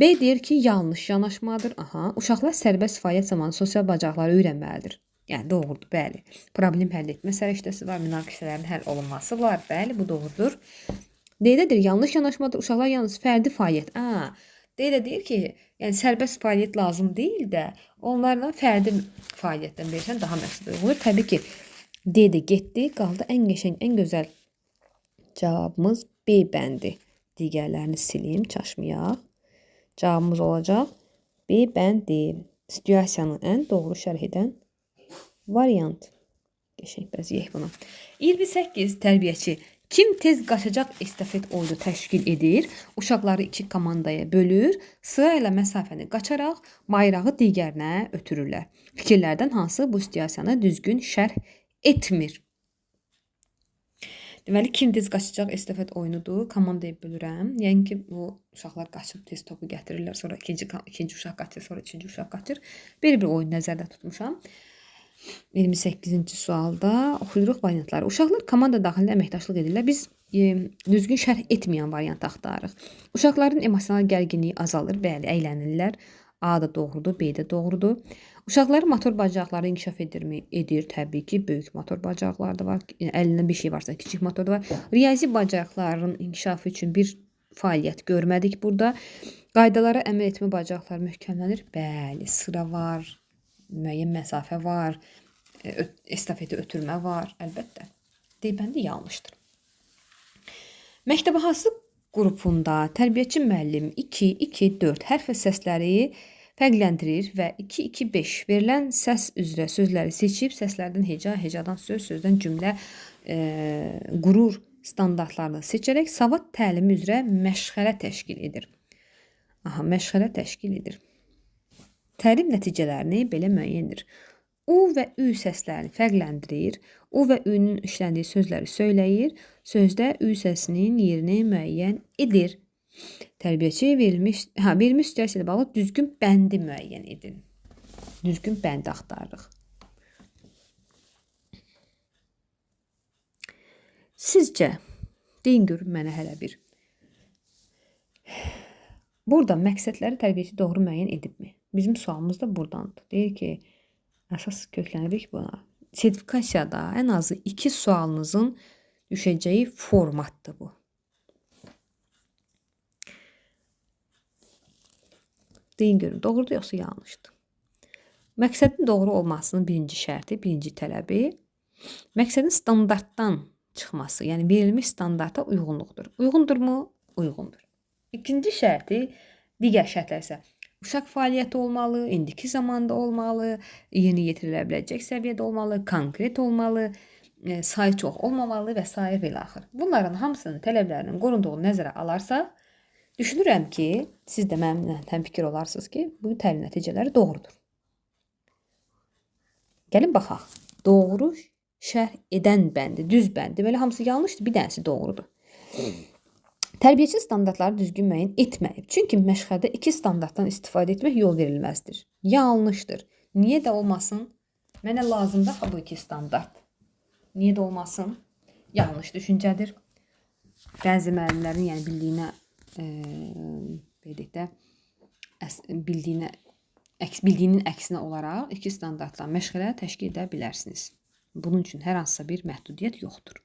B deyir ki, yanlış yanaşmadır. Uşaqlar sərbəst fəaliyyət zamanı sosial bacarıqları öyrənməlidir. Yəni doğrudur, bəli. Problem həll etmə səriştəsi var, münaqişələrin həll olunması var. Bəli, bu doğrudur. D-dədir, yanlış yanaşmadır. Uşaqlar yalnız fərdi fəaliyyət. D-də deyir ki, yəni sərbəst fəaliyyət lazım deyil də, onlarla fərdi fəaliyyətdən verirsən daha məqsəd uyğundur. Təbii ki, D-də getdi, qaldı ən qəşəng, ən gözəl cavabımız B bəndi. Digərlərini silim, çaşmayaq. Cavabımız olacaq B bəndi. Situasiyanı ən doğru şərh edən variant. Qəşəng bəzəyək bunu. 28 tərbiyəçi kim tez qaçacaq estafet oyunu təşkil edir? Uşaqları 2 komandaya bölür, sırayla məsafəni qaçaraq bayrağı digərinə ötürürlər. Fikirlərdən hansı bu situasiyanı düzgün şərh etmir? Deməli, kim tez qaçacaq estafet oyunudur. Komandaya bölürəm. Yəni ki, bu uşaqlar qaçıb tez topu gətirirlər, sonra ikinci uşaq qaçır, sonra üçüncü uşaq qaçır. Bir oyun nəzərdə tutmuşam. 28-ci sualda oxuyuruq variantları. Uşaqlar komanda daxilində əməkdaşlıq edirlər. Biz düzgün şərh etməyən variant axtarırıq. Uşaqların emosional gərginliyi azalır, bəli, əylənirlər. A da doğrudur, B də doğrudur. Uşaqların motor bacarıqları inkişaf edir, təbii ki, böyük motor bacarıqları da var. Əlində bir şey varsa, kiçik motor da var. Riyazi bacarıqların inkişafı üçün bir fəaliyyət görmədik burada. Qaydalara əməl etmə bacarıqları möhkəmlənir. Bəli, sıra var, müəyyən məsafə var, estafeti ötürmə var, əlbəttə. D-bəndi yanlışdır. Məktəbəhazırlıq qrupunda tərbiyəçi müəllim 2, 2, 4 hərf və səsləri fərqləndirir və 2, 2, 5 verilən səs üzrə sözləri seçib səslərdən heca, hecadan söz, sözdən cümlə qurur standartlarını seçərək savad təlimi üzrə məşğələ təşkil edir. Məşğələ təşkil edir. Təlim nəticələrini belə müəyyəndir. U və Ü səslərini fərqləndirir. U və Ü-nün işləndiyi sözləri söyləyir. Sözdə Ü səsinin yerini müəyyən edir. Tərbiyəçi verilmiş situasiya ilə bağlı düzgün bəndi müəyyən edin. Düzgün bəndi axtarırıq. Sizcə, deyin görün mənə hələ bir. Burada məqsədləri tərbiyəçi doğru müəyyən edibmi? Bizim sualımız da buradandır. Deyir ki, əsas köklənirik buna. Sertifikasiyada ən azı 2 sualınızın düşəcəyi formatdır bu. Deyin görün, doğrudur yoxsa yanlışdır? Məqsədin doğru olmasının birinci şərti, birinci tələbi məqsədin standartdan çıxması, yəni verilmiş standarta uyğunluqdur. Uyğundurmu? Uyğundur. İkinci şərti, digər şərtlər isə uşaq fəaliyyəti olmalı, indiki zamanda olmalı, yeni yetirilə biləcək səviyyədə olmalı, konkret olmalı, sayı çox olmamalı və s. və axır. Bunların hamısının tələblərinin qorunduğunu nəzərə alarsa, düşünürəm ki, siz də mənimlə həmfikir olarsınız ki, bu təlim nəticələri doğrudur. Gəlin baxaq. Doğru şərh edən bəndi, düz bəndi, deməli hamısı yanlışdır, bir dənəsi doğrudur. Tərbiyəçi standartları düzgün müəyyən etməyib. Çünki məşğələdə 2 standartdan istifadə etmək yol verilməzdir. Yanlışdır. Niyə də olmasın? Mənə lazımdır bu 2 standart. Niyə də olmasın? Yanlış düşüncədir. Bəzi müəllimlərin yəni bildiyinin əksinə olaraq 2 standartla məşğələ təşkil edə bilərsiniz. Bunun üçün hər hansısa bir məhdudiyyət yoxdur.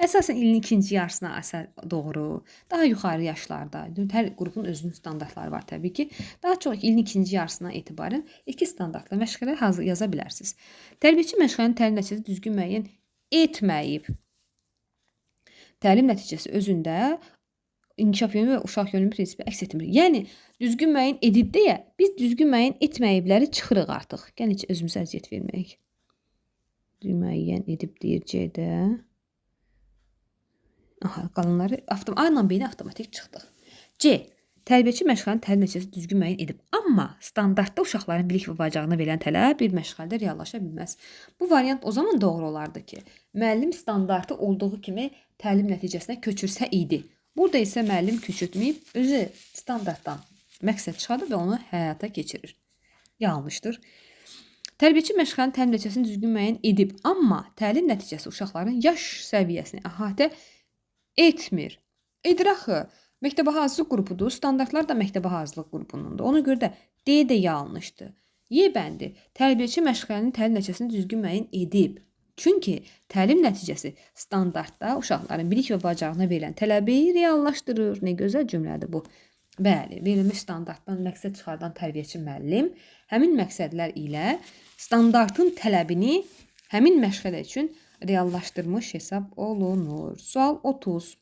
Əsasən ilin ikinci yarısına doğru, daha yuxarı yaşlarda, hər qrupun özünün standartları var təbii ki, daha çox ilin ikinci yarısına etibarən 2 standartla məşğələ yaza bilərsiniz. Tərbiyəçi məşğələnin təlim nəticəsi düzgün müəyyən etməyib. Təlim nəticəsi özündə inkişaf yönümü və uşaq yönümü prinsipi əks etmir. Yəni, düzgün müəyyən edib deyə, biz düzgün müəyyən etməyibləri çıxırıq artıq. Gəlin heç özümüzə əziyyət verməyik. Müəyyən edib deyəcək də. Qalanları A-la B-ni avtomatik çıxdıq. C. Tərbiyəçi məşğələnin təlim nəticəsi düzgün müəyyən edib. Amma standartda uşaqların bilik və bacarığına verilən tələb bir məşğələdə reallaşa bilməz. Bu variant o zaman doğru olardı ki, müəllim standartı olduğu kimi təlim nəticəsinə köçürsə idi. Burada isə müəllim köçürtməyib, özü standartdan məqsəd çıxardır və onu həyata keçirir. Yanlışdır. Tərbiyəçi məşğələnin təlim nəticəsini düzgün müəyyən edib, amma təlim nəticəsi uşaqların yaş səviyyəsini əhatə etmir. Edir axı. Məktəbəhazırlıq qrupudur, standartlar da məktəbəhazırlıq qrupunundur. Ona görə də D də yanlışdır. Y bəndi tərbiyəçi məşğələnin təlim nəticəsini düzgün müəyyən edib. Çünki təlim nəticəsi standartda uşaqların bilik və bacarığına verilən tələbi reallaşdırır. Nə gözəl cümlədir bu. Bəli, verilmiş standartdan məqsəd çıxardan tərbiyəçi müəllim həmin məqsədlər ilə standartın tələbini həmin məşğələ üçün reallaşdırmış hesab olunur. Sual 30.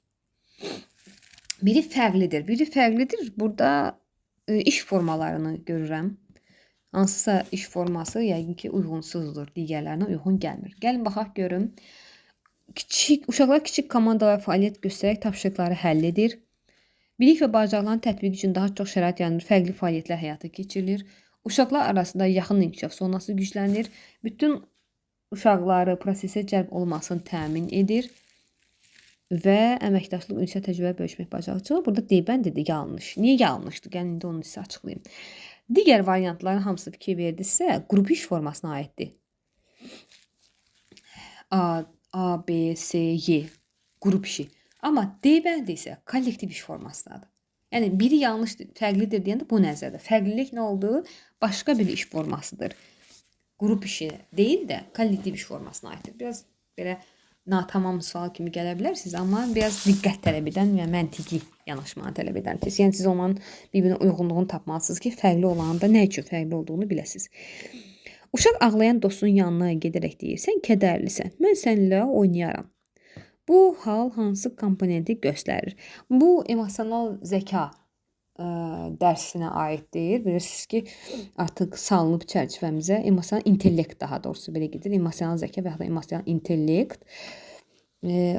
Biri fərqlidir. Burada iş formalarını görürəm. Hansısa iş forması yəqin ki, uyğunsuzdur, digərlərinə uyğun gəlmir. Gəlin baxaq görüm. Uşaqlar kiçik komandalar fəaliyyət göstərərək tapşırıqları həll edir. Bilik və bacarıqların tətbiqi üçün daha çox şərait yaranır, fərqli fəaliyyətlər həyata keçirilir. Uşaqlar arasında yaxın inkişaf zonası güclənir. Bütün uşaqları prosesə cəlb olmasını təmin edir və əməkdaşlıq, ünsiyyət təcrübə bölüşmək bacarıqçılığı burada D-bəndidir, yanlış. Niyə yanlışdır? Gəlin indi onu sizə açıqlayım. Digər variantların hamısı fikir verdisə, qrup iş formasına aiddir. A, B, C, Y qrup işi. Amma D bəndi isə kollektiv iş formasındadır. Yəni biri yanlışdır, fərqlidir deyəndə bu nəzərdə. Fərqlilik nə olduğu başqa bir iş formasıdır. Qrup işi deyil də kollektiv iş formasına aiddir. Biraz belə natamam sual kimi gələ bilərsiniz, amma biraz diqqət tələb edən və məntiqi yanaşmanı tələb edən test. Yəni siz onların bir-birinə uyğunluğunu tapmalısınız ki, fərqli olanda nə üçün fərqli olduğunu biləsiniz. Uşaq ağlayan dostunun yanına gedərək deyir: "Sən kədərlisən, mən səninlə oynayaram." Bu hal hansı komponenti göstərir? Bu emosional zəka dərsinə aiddir. Bilirsiniz ki, artıq salınıb çərçivəmizə emosional intellekt, daha doğrusu belə gedir. Emosional zəka və ya da emosional intellekt.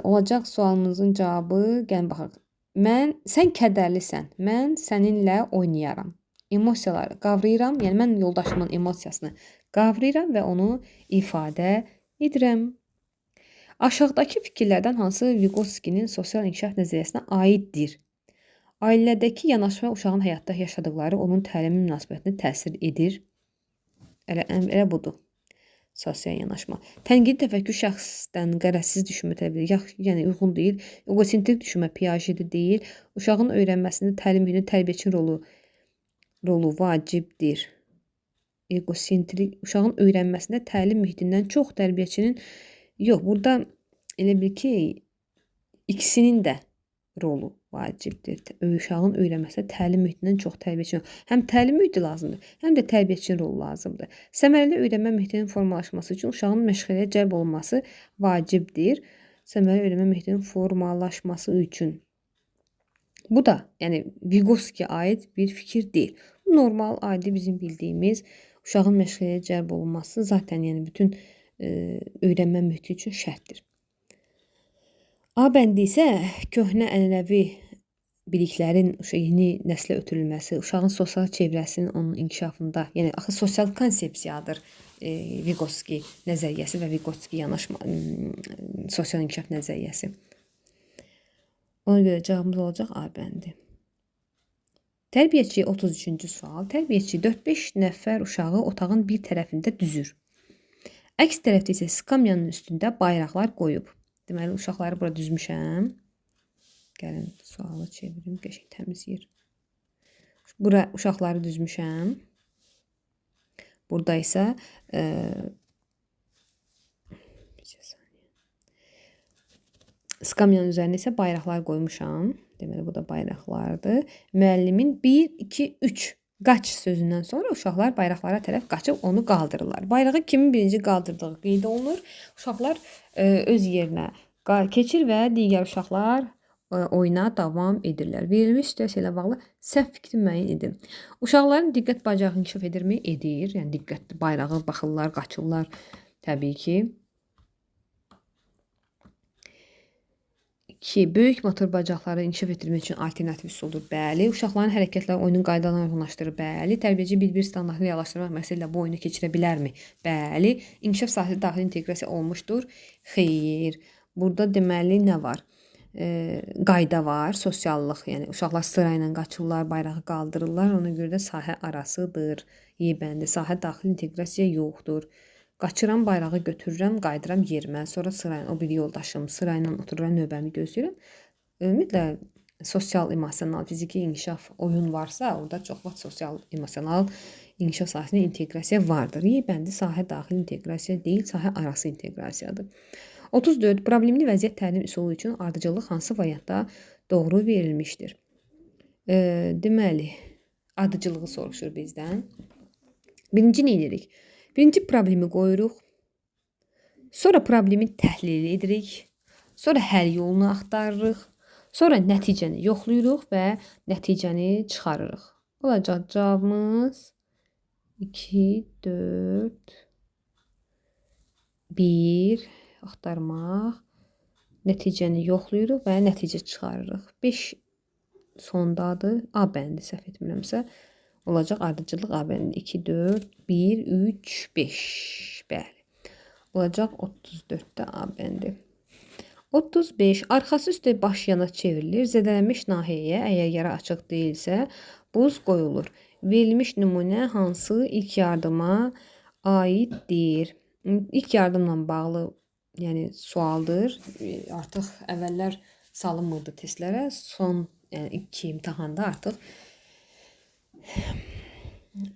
Olacaq sualımızın cavabı, gəlin baxaq. Sən kədərlisən, mən səninlə oynayaram. Emosiyaları qavrayıram, yəni mən yoldaşımın emosiyasını qavrayıram və onu ifadə edirəm. Aşağıdakı fikirlərdən hansı Vygotsky'nin sosial inkişaf nəzəriyyəsinə aiddir? Ailədəki yanaşma uşağın həyatda yaşadıkları onun təlimi münasibətinə təsir edir. Elə budur. Sosial yanaşma. Tənqidi təfəkkür şəxsdən qərəzsiz düşünmə tələb, yəni uyğun deyil. Egosentrik düşünmə Piaget'də deyil. Uşağın öyrənməsində təlim mühitinin tərbiyəçi rolu vacibdir. Egosentrik uşağın öyrənməsində təlim mühitindən çox tərbiyəçinin yox, burada elə bil ki, ikisinin də rolu vacibdir. Uşağın öyrənməsində təlim mühitindən çox tərbiyəçinin. Həm təlim mühiti lazımdır, həm də tərbiyəçinin rolu lazımdır. Səmərəli öyrənmə mühitinin formalaşması üçün uşağın məşğələyə cəlb olunması vacibdir. Səmərəli öyrənmə mühitinin formalaşması üçün. Bu da, yəni Vygotsky'yə aid bir fikir deyil. Bu normal, adi bizim bildiyimiz uşağın məşğələyə cəlb olunması zaten yəni bütün öyrənmə mühiti üçün şərtdir. A bəndi isə köhnə ənənəvi biliklərin yeni nəslə ötürülməsi, uşağın sosial çevrəsinin onun inkişafında, yəni axı sosial konsepsiyadır Vygotsky nəzəriyyəsi və Vygotsky yanaşma sosial inkişaf nəzəriyyəsi. Ona görə cavabımız olacaq A bəndi. Tərbiyəçi 33-cü sual. Tərbiyəçi 4-5 nəfər uşağı otağın bir tərəfində düzür. Əks tərəfdə isə skamyanın üstündə bayraqlar qoyub. Deməli, uşaqları bura düzmüşəm. Gəlin, sualı çevirim, qəşəng təmiz yer. Bura uşaqları düzmüşəm. Burada isə skamyanın üzərində isə bayraqlar qoymuşam. Deməli, bu da bayraqlardır. Müəllimin 1, 2, 3 qaç sözündən sonra uşaqlar bayraqlara tərəf qaçıb onu qaldırırlar. Bayrağı kimin birinci qaldırdığı qeyd olunur. Uşaqlar öz yerinə keçir və digər uşaqlar oyuna davam edirlər. Verilmiş situasiya ilə bağlı səhv fikri müəyyən edin. Uşaqların diqqət bacarığı inkişaf edirmi? Edir. Yəni diqqətli bayrağa baxırlar, qaçırlar təbii ki. 2. Böyük motor bacarıqları inkişaf etdirmək üçün alternativ üsuldur. Bəli. Uşaqların hərəkətləri oyunun qaydalarına uyğunlaşdırır. Bəli. Tərbiyəçi bir standartı reallaşdırmaq məqsədilə bu oyunu keçirə bilərmi? Bəli. İnkişaf sahəsində daxili inteqrasiya olmuşdur. Xeyr. Burada deməli nə var? Qayda var, sosiallıq, yəni uşaqlar sırayla qaçırlar, bayrağı qaldırırlar, ona görə də sahə arasıdır. Yebəndi, sahə daxili inteqrasiya yoxdur. Qaçıram, bayrağı götürürəm, qayıdıram yerimə, sonra sırayla o bir yoldaşım sırayla otururam, növbəmi gözləyirəm. Ümumiyyətlə sosial, emosional, fiziki inkişaf oyun varsa, orada çox vaxt sosial, emosional inkişaf sahəsində inteqrasiya vardır. Yebəndi sahə daxili inteqrasiya deyil, sahə arası inteqrasiyadır. 34. Problemli vəziyyət təlim üsulu üçün ardıcıllıq hansı variantda doğru verilmişdir? Deməli, ardıcılığı soruşur bizdən. Birinci nə edirik? Birinci problemi qoyuruq. Sonra problemi təhlil edirik. Sonra həll yolunu axtarırıq. Sonra nəticəni yoxlayırıq və nəticəni çıxarırıq. Olacaq cavabımız 2, 4, 1 axtarmaq. Nəticəni yoxlayırıq və nəticə çıxarırıq. 5 sondadır. A bəndi səhv etmirəmsə olacaq ardıcıllıq A bəndi. 2, 4, 1, 3, 5. Bəli. Olacaq 34-də A bəndi. 35. Arxası üstə baş yana çevrilir. Zədələnmiş nahiyəyə əgər yara açıq deyilsə, buz qoyulur. Verilmiş nümunə hansı ilk yardıma aiddir? İlk yardımla bağlı yəni sualdır. Artıq əvvəllər salınmırdı testlərə. Son yəni 2 imtahanda artıq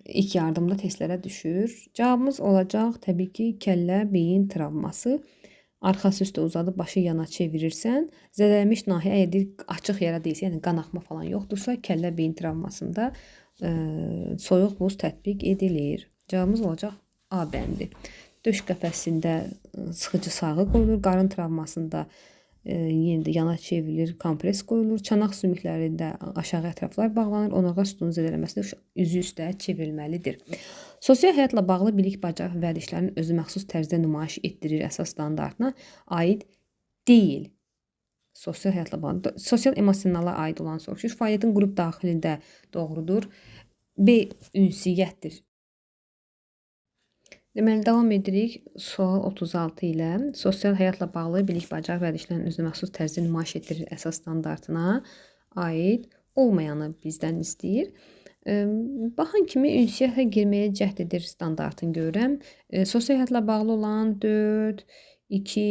ilk yardımda testlərə düşür. Cavabımız olacaq təbii ki, kəllə beyin travması. Arxası üstə uzadıb başı yana çevirirsən, zədələnmiş nahiyyə əgər açıq yara deyilsə, yəni qanaxma falan yoxdursa, kəllə beyin travmasında soyuq buz tətbiq edilir. Cavabımız olacaq A bəndi. Döş qəfəsində sıxıcı sarğı qoyulur, qarın travmasında yenə də yana çevrilir, kompres qoyulur, çanaq sümüklərində aşağı ətraflar bağlanır, onurğa sütunun zədələnməsində üzü üstə çevrilməlidir. Sosial həyatla bağlı bilik, bacarıq və vərdişlərin özü məxsus tərzdə nümayiş etdirir əsas standartına aid deyil. Sosial həyatla bağlı, sosial emosionala aid olan soruşur. Fəaliyyətin qrup daxilində doğrudur. B ünsiyyətdir. Deməli, davam edirik. Sual 36 ilə sosial həyatla bağlı bilik, bacarıq və vərdişlərin özü məxsus tərzdə nümayiş etdirir əsas standartına aid olmayanı bizdən istəyir. Baxın kimi ünsiyyətə girməyə cəhd edir standartını görürəm. Sosial həyatla bağlı olan 4, 2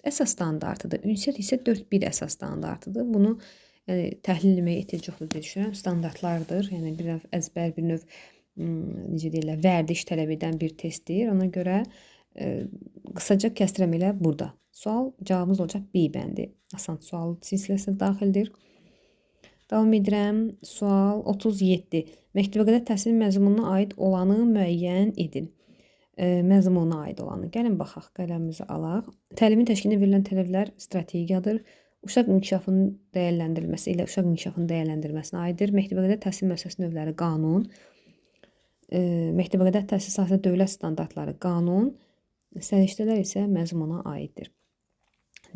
əsas standartıdır. Ünsiyyət isə 4-1 əsas standartıdır. Bunu təhlil etməyə ehtiyac yoxdur deyə düşünürəm. Standartlardır. Yəni bir növ əzbər, bir növ necə deyirlər, vərdiş tələb edən bir testdir. Ona görə qısaca kəstirəm elə burada. Sual cavabımız olacaq B bəndi. Asan sual silsiləsinə daxildir. Davam edirəm. Sual 37. Məktəbəqədər təhsil məzmununa aid olanı müəyyən edin. Məzmununa aid olanı. Gəlin baxaq, qələmimizi alaq. Təlimin təşkilinə verilən tələblər strategiyadır. Uşaq inkişafının dəyərləndirilməsi ilə uşaq inkişafının dəyərləndirilməsinə aiddir. Məktəbəqədər təhsil müəssisəsi növləri qanun. Məktəbəqədər təhsil sahəsində dövlət standartları qanun. Səriştələr isə məzmuna aiddir.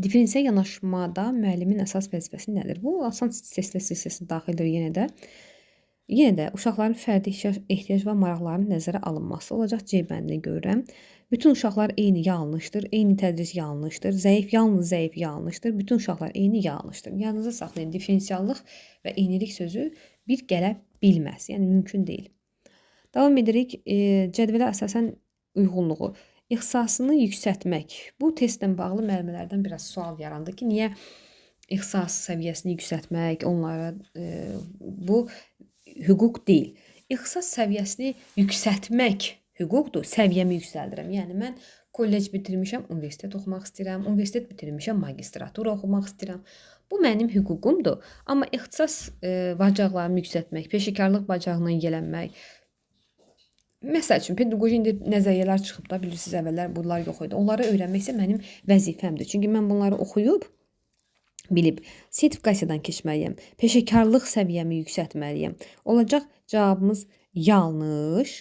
Diferensial yanaşmada müəllimin əsas vəzifəsi nədir? Bu, asan testlər silsiləsinə daxildir yenə də uşaqların fərdi ehtiyac və maraqlarının nəzərə alınması olacaq. C bəndini görürəm. Bütün uşaqlar eyni yanlışdır. Eyni tədris yanlışdır. Yalnız zəif yanlışdır. Bütün uşaqlar eyni yanlışdır. Yadınızda saxlayın, diferensiallıq və eynilik sözü bir gələ bilməz. Yəni, mümkün deyil. Davam edirik. Cədvələ əsasən uyğunluğu. İxtisasını yüksəltmək. Bu testlə bağlı müəllimlərdən biraz sual yarandı ki, niyə ixtisas səviyyəsini yüksəltmək, onlara bu hüquq deyil. İxtisas səviyyəsini yüksəltmək hüquqdur, səviyyəmi yüksəldirəm. Yəni, mən kollec bitirmişəm, universitet oxumaq istəyirəm, universitet bitirmişəm, magistratura oxumaq istəyirəm. Bu mənim hüququmdur. Amma ixtisas bacarıqlarımı yüksəltmək, peşəkarlıq bacarığına yiyələnmək, məsəl üçün, pedaqoji indi nəzəriyyələr çıxıb da, bilirsiniz, əvvəllər bunlar yox idi. Onları öyrənmək isə mənim vəzifəmdir. Çünki mən bunları oxuyub, bilib, sertifikasiyadan keçməliyəm. Peşəkarlıq səviyyəmi yüksəltməliyəm. Olacaq cavabımız yanlış.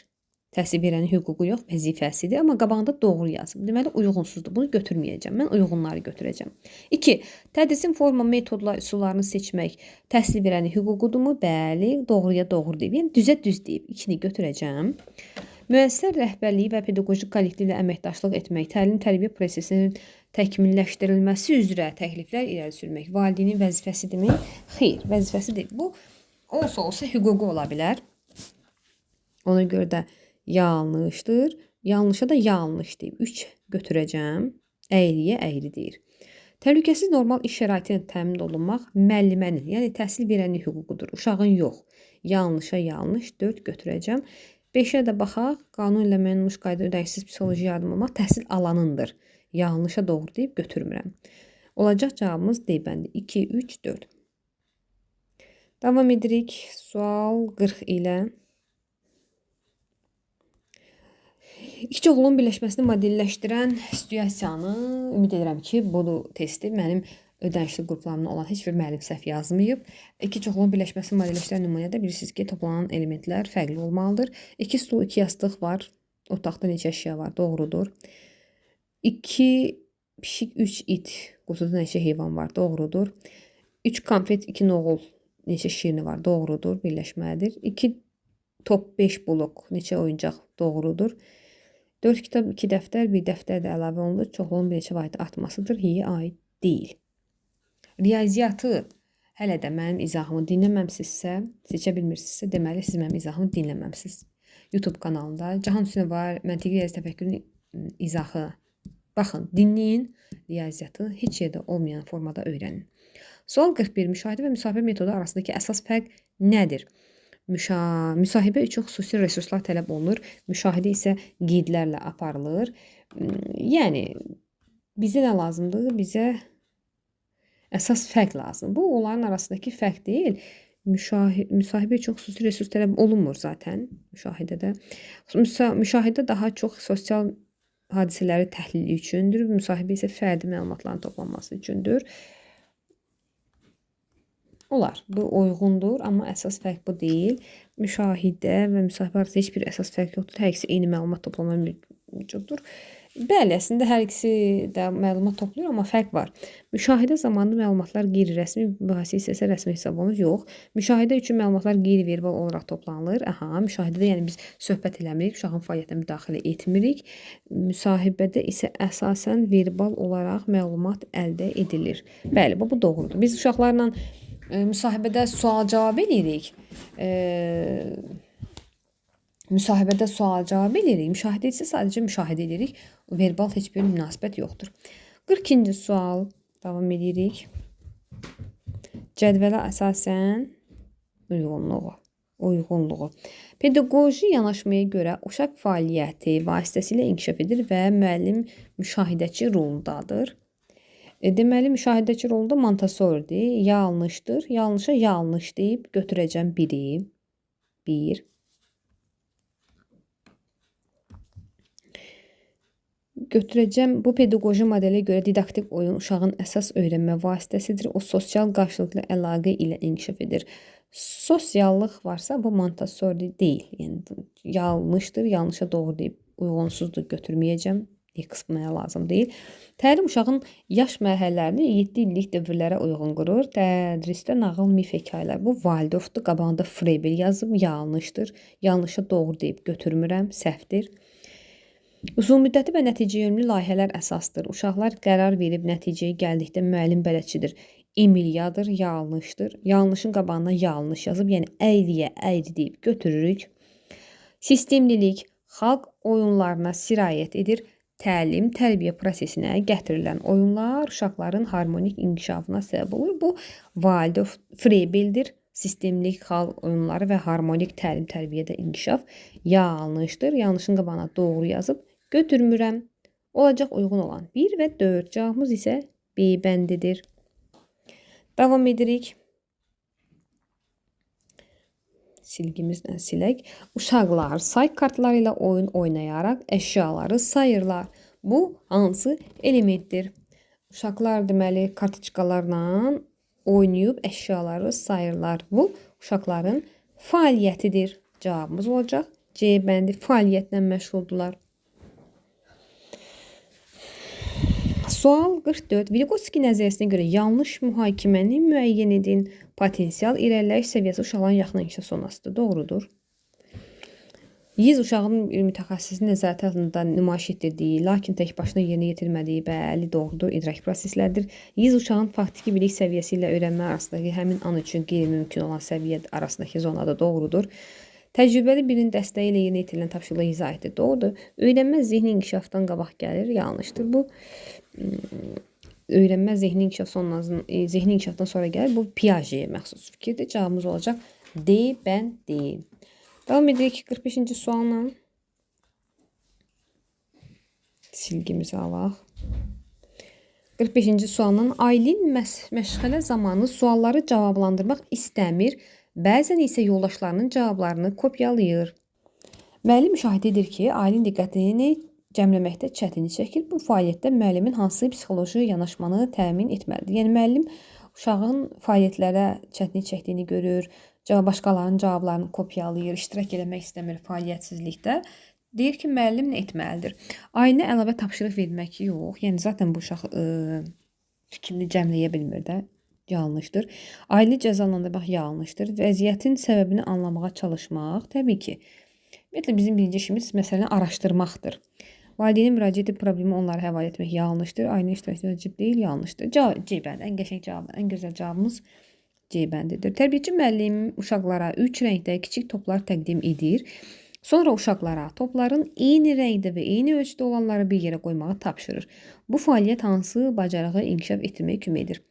Təhsil verənin hüququ yox, vəzifəsidir. Amma qabağında doğru yazım. Deməli, uyğunsuzdur. Bunu götürməyəcəm. Mən uyğunları götürəcəm. 2. Tədrisin forma, metodla üsullarını seçmək təhsil verənin hüququdurmu? Bəli, doğruya doğru deyib. Yəni, düzə düz deyib. 2-ni götürəcəm. Müəssisə rəhbərliyi və pedaqoji kollektivlə əməkdaşlıq etmək, təlim-tərbiyə prosesinin təkmilləşdirilməsi üzrə təkliflər irəli sürmək valideynin vəzifəsidirmi? Xeyr, vəzifəsi deyil. Bu, olsa hüququ ola bilər. Ona görə də yanlışdır. Yanlışa da yanlış deyib. 3 götürəcəm. Əyriyə əyri deyir. Təhlükəsiz normal iş şəraiti ilə təmin olunmaq müəllimənin, yəni təhsil verənin hüququdur. Uşağın yox. Yanlışa yanlış 4 götürəcəm. 5-ə də baxaq. Qanun ilə müəyyən olmuş qayda ödənişsiz psixoloji yardım almaq təhsil alanındır. Yanlışa doğru deyib götürmürəm. Olacaq cavabımız D bəndi. 2, 3, 4. Davam edirik. Sual 40 ilə. İki oğlun birləşməsini modelləşdirən situasiyanı ümid edirəm ki, bu testi mənim ödənişli qruplarında olan heç bir müəllim səhv yazmayıb. İki çoxluğun birləşməsi modelləşdirən nümunədə bilirsiniz ki, toplanan elementlər fərqli olmalıdır. 2 stul, 2 yastıq var. Otaqda neçə əşya var? Doğrudur. 2 pişik, 3 it. Qutuda neçə heyvan var? Doğrudur. 3 konfet, 2 noğul, neçə şirini var? Doğrudur. Birləşməlidir. 2 top, 5 blok, neçə oyuncaq? Doğrudur. 4 kitab, 2 dəftər, bir dəftər də əlavə olunur. Çoxluğun bir neçə vahid artmasıdır. Hi-yə aid deyil. Riyaziyyatı hələ də mənim izahımı dinləməmsinizsə, seçə bilmirsinizsə, deməli siz mənim izahımı dinləməmsiniz. YouTube kanalında Cahan Hüseynov var, məntiqi riyazi təfəkkürün izahı. Baxın, dinləyin, riyaziyyatı heç yerdə olmayan formada öyrənin. Sual 41. Müşahidə və müsahibə metodu arasındakı əsas fərq nədir? Müsahibə üçün xüsusi resurslar tələb olunur. Müşahidə isə qeydlərlə aparılır. Yəni, bizə nə lazımdır? Bizə əsas fərq lazım. Bu, onların arasındakı fərq deyil. Müsahibə üçün xüsusi resurs tələb olunmur zaten müşahidədə. Müşahidə daha çox sosial hadisələri təhlili üçündür. Müsahibə isə fərdi məlumatların toplanması üçündür. Olar. Bu uyğundur, amma əsas fərq bu deyil. Müşahidə və müsahibə arasında heç bir əsas fərq yoxdur. Hər ikisi eyni məlumat toplama mövcududur. Bəli, əslində hər ikisi də məlumat toplayır, amma fərq var. Müşahidə zamanı məlumatlar qeyri-rəsmi, mübahisə isə rəsmi hesab olunur. Yox. Müşahidə üçün məlumatlar qeyri-verbal olaraq toplanılır. Müşahidədə yəni biz söhbət eləmirik, uşağın fəaliyyətinə müdaxilə etmirik. Müsahibədə isə əsasən verbal olaraq məlumat əldə edilir. Bəli, bu doğrudur. Biz uşaqlarla müsahibədə sual-cavab edirik. Müşahidə isə sadəcə müşahidə edirik. Verbal heç bir münasibət yoxdur. 42-ci sual. Davam edirik. Cədvələ əsasən uyğunluğu. Pedaqoji yanaşmaya görə uşaq fəaliyyəti vasitəsilə inkişaf edir və müəllim müşahidəçi rolundadır. Deməli, müşahidəçi rolunda Montessori'dir. Yanlışdır. Yanlışa yanlış deyib götürəcəm biri. 1. Götürəcəm bu pedaqoji modelə görə didaktik oyun uşağın əsas öyrənmə vasitəsidir. O sosial qarşılıqlı əlaqə ilə inkişaf edir. Sosiallıq varsa bu Montessori deyil. Yəni yanlışdır, yanlışa doğru deyib uyğunsuzdur götürməyəcəm. Qısmaya lazım deyil. Təlim uşağın yaş mərhələlərini 7 illik dövrlərə uyğun qurur. Tədrisdə nağıl, mif, hekayələr. Bu Valdorfdur. Qabağında Frebel yazıb yanlışdır. Yanlışa doğru deyib götürmürəm, səhvdir. Uzun müddətli və nəticə yönümlü layihələr əsasdır. Uşaqlar qərar verib nəticəyə gəldikdə müəllim bələdçidir. Emiliyadır, yanlışdır. Yanlışın qabağına yanlış yazıb, yəni əyriyə əyri deyib götürürük. Sistemlilik xalq oyunlarına sirayət edir. Təlim, tərbiyə prosesinə gətirilən oyunlar uşaqların harmonik inkişafına səbəb olur. Bu Waldorf, Frebeldir. Sistemlik xalq oyunları və harmonik təlim, tərbiyədə inkişaf yanlışdır. Yanlışın qabağına doğru yazıb götürmürəm. Olacaq uyğun olan 1 və 4. Cavabımız isə B bəndidir. Davam edirik. Silgimizlə silək. Uşaqlar say kartları ilə oyun oynayaraq əşyaları sayırlar. Bu hansı elementdir? Uşaqlar deməli kartoçkalarla oynayıb əşyaları sayırlar. Bu uşaqların fəaliyyətidir. Cavabımız olacaq C bəndi. Fəaliyyətlə məşğuldurlar. Sual 44. Vygotsky nəzəriyyəsinə görə yanlış mühakiməni müəyyən edin. Potensial irəliləyiş səviyyəsi uşaqların yaxın inkişaf zonasıdır. Doğrudur. Yiz uşağın mütəxəssisin nəzarəti altında nümayiş etdirdiyi, lakin tək başına yerinə yetirmədiyi bəli doğrudur. İdrak proseslərdir. Yiz uşağın faktiki bilik səviyyəsi ilə öyrənmə arasındakı həmin an üçün qeyri-mümkün olan səviyyə arasındakı zonada doğrudur. Təcrübəli birinin dəstəyi ilə yerinə yetirilən tapşırıqla izah etdir. Doğrudur. Öyrənmə zehni inkişafdan qabaq gəlir. Yanlışdır. Bu öyrənmə zehni inkişafdan sonra gəlir. Bu Piaget'e məxsus fikirdir. Cavabımız olacaq D bəndi. Davam edirik 45-ci sualla. Silgimizi alaq. 45-ci sualdan Aylin məşğələ zamanı sualları cavablandırmaq istəmir. Bəzən isə yoldaşlarının cavablarını kopyalayır. Müəllim müşahidə edir ki, Aylin diqqətini cəmləməkdə çətinlik çəkir. Bu fəaliyyətdə müəllimin hansı psixoloji yanaşmanı təmin etməlidir? Yəni müəllim uşağın fəaliyyətlərə çətinlik çəkdiyini görür, başqalarının cavablarını kopyalayır, iştirak eləmək istəmir fəaliyyətsizlikdə. Deyir ki, müəllim nə etməlidir? Ayına əlavə tapşırıq vermək yox. Yəni zaten bu uşaq fikrini cəmləyə bilmir də. Yanlışdır. Ailə cəzalandırmaq yanlışdır. Vəziyyətin səbəbini anlamağa çalışmaq təbii ki. Ümumiyyətlə bizim birinci işimiz məsələni araşdırmaqdır. Valideynin müraciət edib problemi onlara həvalə etmək yanlışdır. Ailə iştirakçı vacib deyil, yanlışdır. C-bənd, ən qəşəng cavab, ən gözəl cavabımız C-bəndidir. Tərbiyəçi müəllim uşaqlara 3 rəngdə kiçik toplar təqdim edir. Sonra uşaqlara topların eyni rəngdə və eyni ölçüdə olanları bir yerə qoymağı tapşırır. Bu fəaliyyət hansı bacarığı inkişaf etdirməyə kömək edir?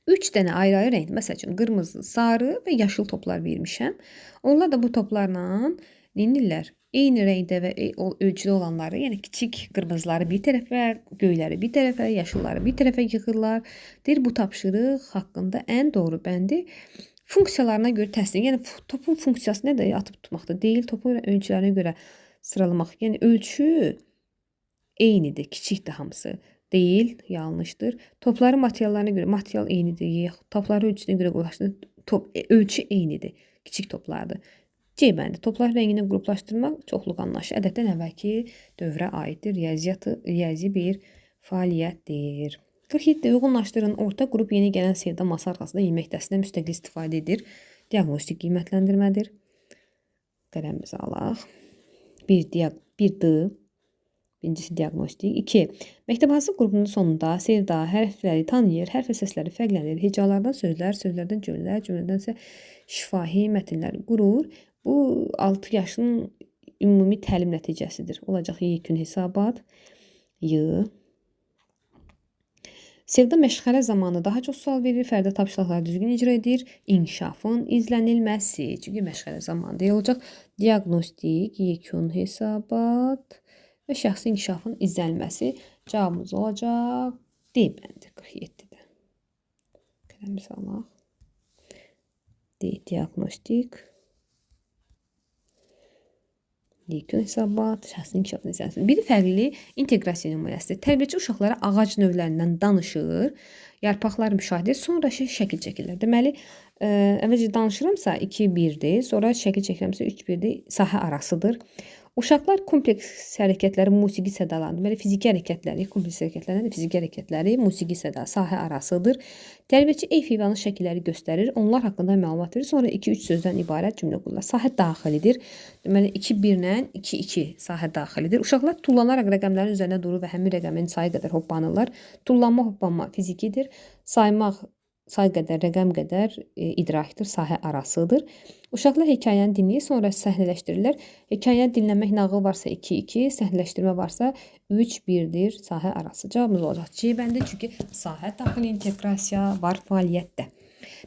3 dənə ayrı-ayrı rəngdə, məsəl üçün qırmızı, sarı və yaşıl toplar vermişəm. Onlar da bu toplarla neynirlər? Eyni rəngdə və ölçüdə olanları, yəni kiçik qırmızıları bir tərəfə, göyləri bir tərəfə, yaşılları bir tərəfə yığırlar. Deyir, bu tapşırıq haqqında ən doğru bəndi funksiyalarına görə təsdiq. Yəni topun funksiyası nədir? Atıb tutmaqda deyil, topun ölçülərinə görə sıralamaq. Yəni ölçü eynidir, kiçikdir hamısı. Deyil, yanlışdır. Topların materiallarına görə material eynidir, topları ölçüsünə görə qruplaşdırılır. Ölçü eynidir, kiçik toplardır. C bəndi. Toplar rənginə qruplaşdırmaq çoxluq anlayışı ədəddən əvvəlki dövrə aiddir. Riyazi bir fəaliyyətdir. 47. Uyğunlaşdırın. Orta qrup yeni gələn Sevda masa arxasında yeməkdəsindən müstəqil istifadə edir. Diaqnostik qiymətləndirmədir. Qələmimizi alaq. 1 D. Birincisi diaqnostik. 2. Məktəbhazı qrupunun sonunda Sevda hərfləri tanıyır, hərf və səsləri fərqlənir. Hecalardan sözlər, sözlərdən cümlələr, cümlədən isə şifahi mətnlər qurur. Bu 6 yaşın ümumi təlim nəticəsidir. Olacaq yekun hesabat. Y. Sevda məşğələ zamanı daha çox sual verir, fərdə tapşırıqları düzgün icra edir. İnkişafın izlənilməsi. Çünki məşğələ zamanı deyə olacaq. Diaqnostik, yekun hesabat və şəxsi inkişafın izlənilməsi cavabımız olacaq D bəndi 47-də. Qələmimizi alaq. D. Diaqnostik. Yekun hesabat, şəxsi inkişafın izlənilməsi. Biri fərqli inteqrasiya nümunəsidir. Tərbiyəçi uşaqlara ağac növlərindən danışır, yarpaqlar müşahidə, sonra şəkil çəkirlər. Deməli, əvvəlcə danışıramsa 2-1-dir, sonra şəkil çəkirəmsə 3-1-dir, sahə arasıdır. Uşaqlar kompleks hərəkətləri, musiqi sədaları, deməli fiziki hərəkətləri, kompleks hərəkətləri, fiziki hərəkətləri, musiqi səda, sahə arasıdır. Tərbiyəçi ev heyvanı şəkilləri göstərir, onlar haqqında məlumat verir, sonra 2-3 sözdən ibarət cümlə qurulur. Sahə daxilidir. Deməli 2-1-lə 2-2 sahə daxilidir. Uşaqlar tullanaraq rəqəmlərin üzərində durur və həmin rəqəmin sayı qədər hoppanırlar. Tullanma, hoppanma fizikidir. Saymaq say qədər, rəqəm qədər idrakdır, sahə arasıdır. Uşaqlar hekayəni dinləyir, sonra səhnələşdirirlər. Hekayəni dinləmək, nağıl varsa 2-2, səhnələşdirmə varsa 3-1-dir, sahə arası. Cavabımız olacaq C bəndi, çünki sahə daxili inteqrasiya var fəaliyyətdə.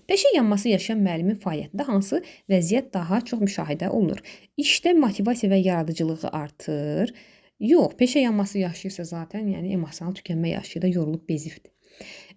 Peşə yanması yaşayan müəllimin fəaliyyətində hansı vəziyyət daha çox müşahidə olunur? İşdə motivasiya və yaradıcılığı artır. Yox, peşə yanması yaşayırsa zaten, yəni emosional tükənmə yaşayır da, yorulub bezibdir.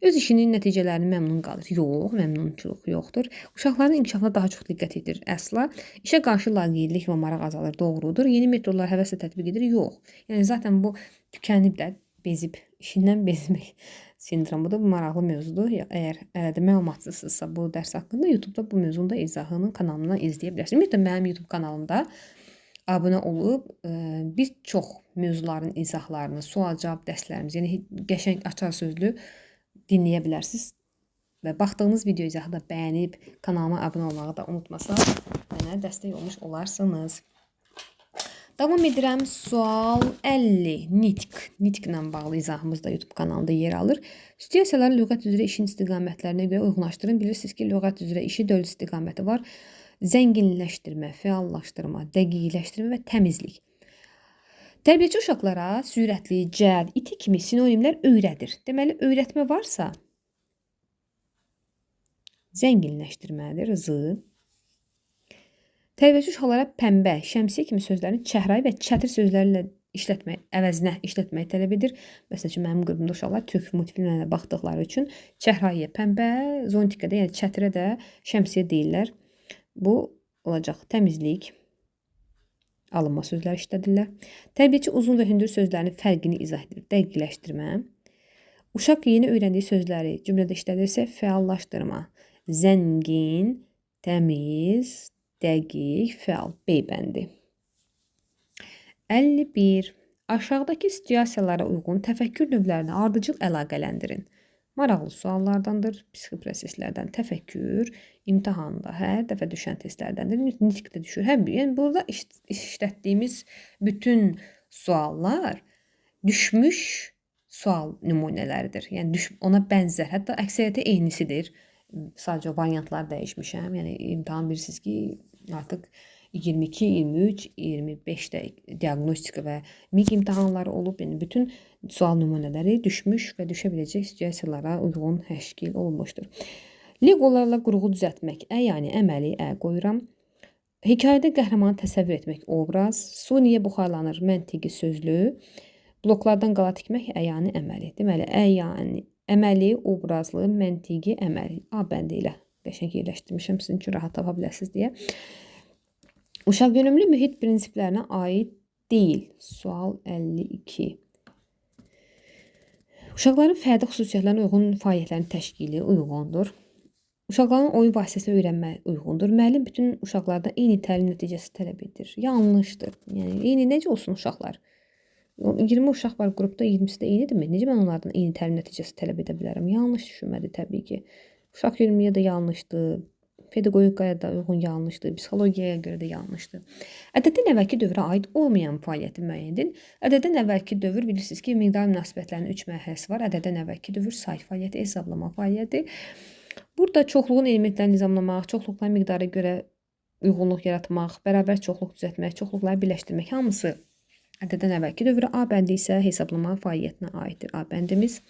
Öz işinin nəticələrini məmnun qalır. Yox, məmnunçuluq yoxdur. Uşaqların inkişafına daha çox diqqət edir. Əsla. İşə qarşı laqeydlik və maraq azalır. Doğrudur. Yeni metodlar həvəslə tətbiq edir. Yox. Yəni zaten bu tükənib də, bezib, işindən bezmək sindromudur. Bu maraqlı mövzudur. Əgər ələdə məlumatsızsınızsa bu dərs haqqında YouTube-da bu mövzunun da izahını kanalımdan izləyə bilərsiniz. Ümumiyyətlə mənim YouTube kanalımda abunə olub bir çox mövzuların izahlarını, sual-cavab dərslərimiz, yəni qəşəng açar sözlü dinləyə bilərsiniz və baxdığınız video izahı da bəyənib kanalıma abunə olmağı da unutmasaq, mənə dəstək olmuş olarsınız. Davam edirəm. Sual 50. Nitqlə bağlı izahımız da YouTube kanalında yer alır. Situasiyaları lüğət üzrə işin istiqamətlərinə görə uyğunlaşdırın. Bilirsiniz ki, lüğət üzrə işi 4 istiqaməti var. Zənginləşdirmə, fəallaşdırma, dəqiqləşdirmə və təmizlik. Tərbiyəçi uşaqlara sürətli, cəld, iti kimi sinonimlər öyrədir. Deməli, öyrətmə varsa zənginləşdirmədir, Z. Tərbiyəçi uşaqlara pəmbə, şəmsiyə kimi sözlərin çəhrayı və çətir sözlərlə əvəzinə işlətməyi tələb edir. Məsələn üçün, mənim qrupumda uşaqlar türk multfilmlərinə baxdıqları üçün çəhrayıya pəmbə, zontikə də, yəni çətirə də şəmsiyə deyirlər. Bu olacaq təmizlik. alınma sözlər işlədirlər. Tərbiyəçi uzun və hündür sözlərin fərqini izah edir. Dəqiqləşdirmə. Uşaq yeni öyrəndiyi sözləri cümlədə işlədirsə fəallaşdırma. Zəngin, təmiz, dəqiq, fəal. B bəndi. 51. Aşağıdakı situasiyalara uyğun təfəkkür növlərini ardıcıl əlaqələndirin. Maraqlı suallardandır, psixi proseslərdən təfəkkür, imtahanda hər dəfə düşən testlərdəndir, nitqdə düşür. Yəni burada işlətdiyimiz bütün suallar düşmüş sual nümunələridir. Yəni ona bənzər, hətta əksəriyyəti eynisidir. Sadəcə variantlar dəyişmişəm. Yəni imtahan bilirsiniz ki, artıq 22, 23, 25-də diaqnostika və MIQ imtahanları olub. Yəni bütün sual nümunələri düşmüş və düşə biləcək situasiyalara uyğun təşkil olunmuşdur. Legolarla qurğu düzəltmək, yəni əməli qoyuram. Hekayədə qəhrəmanı təsəvvür etmək, obraz. Su niyə buxarlanır, məntiqi sözlü. Bloklardan qala tikmək, yəni əməli. Deməli, yəni əməli, obrazlı, məntiqi, əməli. A bəndi ilə qəşəng yerləşdirmişəm sizin üçün rahat tapa biləsiniz deyə. Uşaq yönümlü mühit prinsiplərinə aid deyil. Sual 52. Uşaqların fərdi xüsusiyyətlərinə uyğun fəaliyyətlərin təşkili uyğundur. Uşaqların oyun vasitəsilə öyrənmə uyğundur. Müəllim bütün uşaqlardan eyni təlim nəticəsi tələb edir. Yanlışdır. Yəni eyni necə olsun uşaqlar? 20 uşaq var qrupda, 20-si də eynidirmi? Necə mən onlardan eyni təlim nəticəsi tələb edə bilərəm? Yanlış düşünmədir təbii ki. Uşaq yönümlüyə də yanlışdır. Pedaqogikaya da uyğun yanlışdır, psixologiyaya görə də yanlışdır. Ədəddən əvvəlki dövrə aid olmayan fəaliyyəti müəyyən edin. Ədəddən əvvəlki dövr bilirsiniz ki, miqdar münasibətlərinin 3 mərhələsi var. Ədəddən əvvəlki dövr say fəaliyyəti, hesablama fəaliyyəti. Burada çoxluğun elementlərini nizamlamaq, çoxluqların miqdara görə uyğunluq yaratmaq, bərabər çoxluq düzəltmək, çoxluqları birləşdirmək hamısı ədəddən əvvəlki dövrə. A bəndi isə hesablama fəaliyyətinə aiddir. A bəndimiz.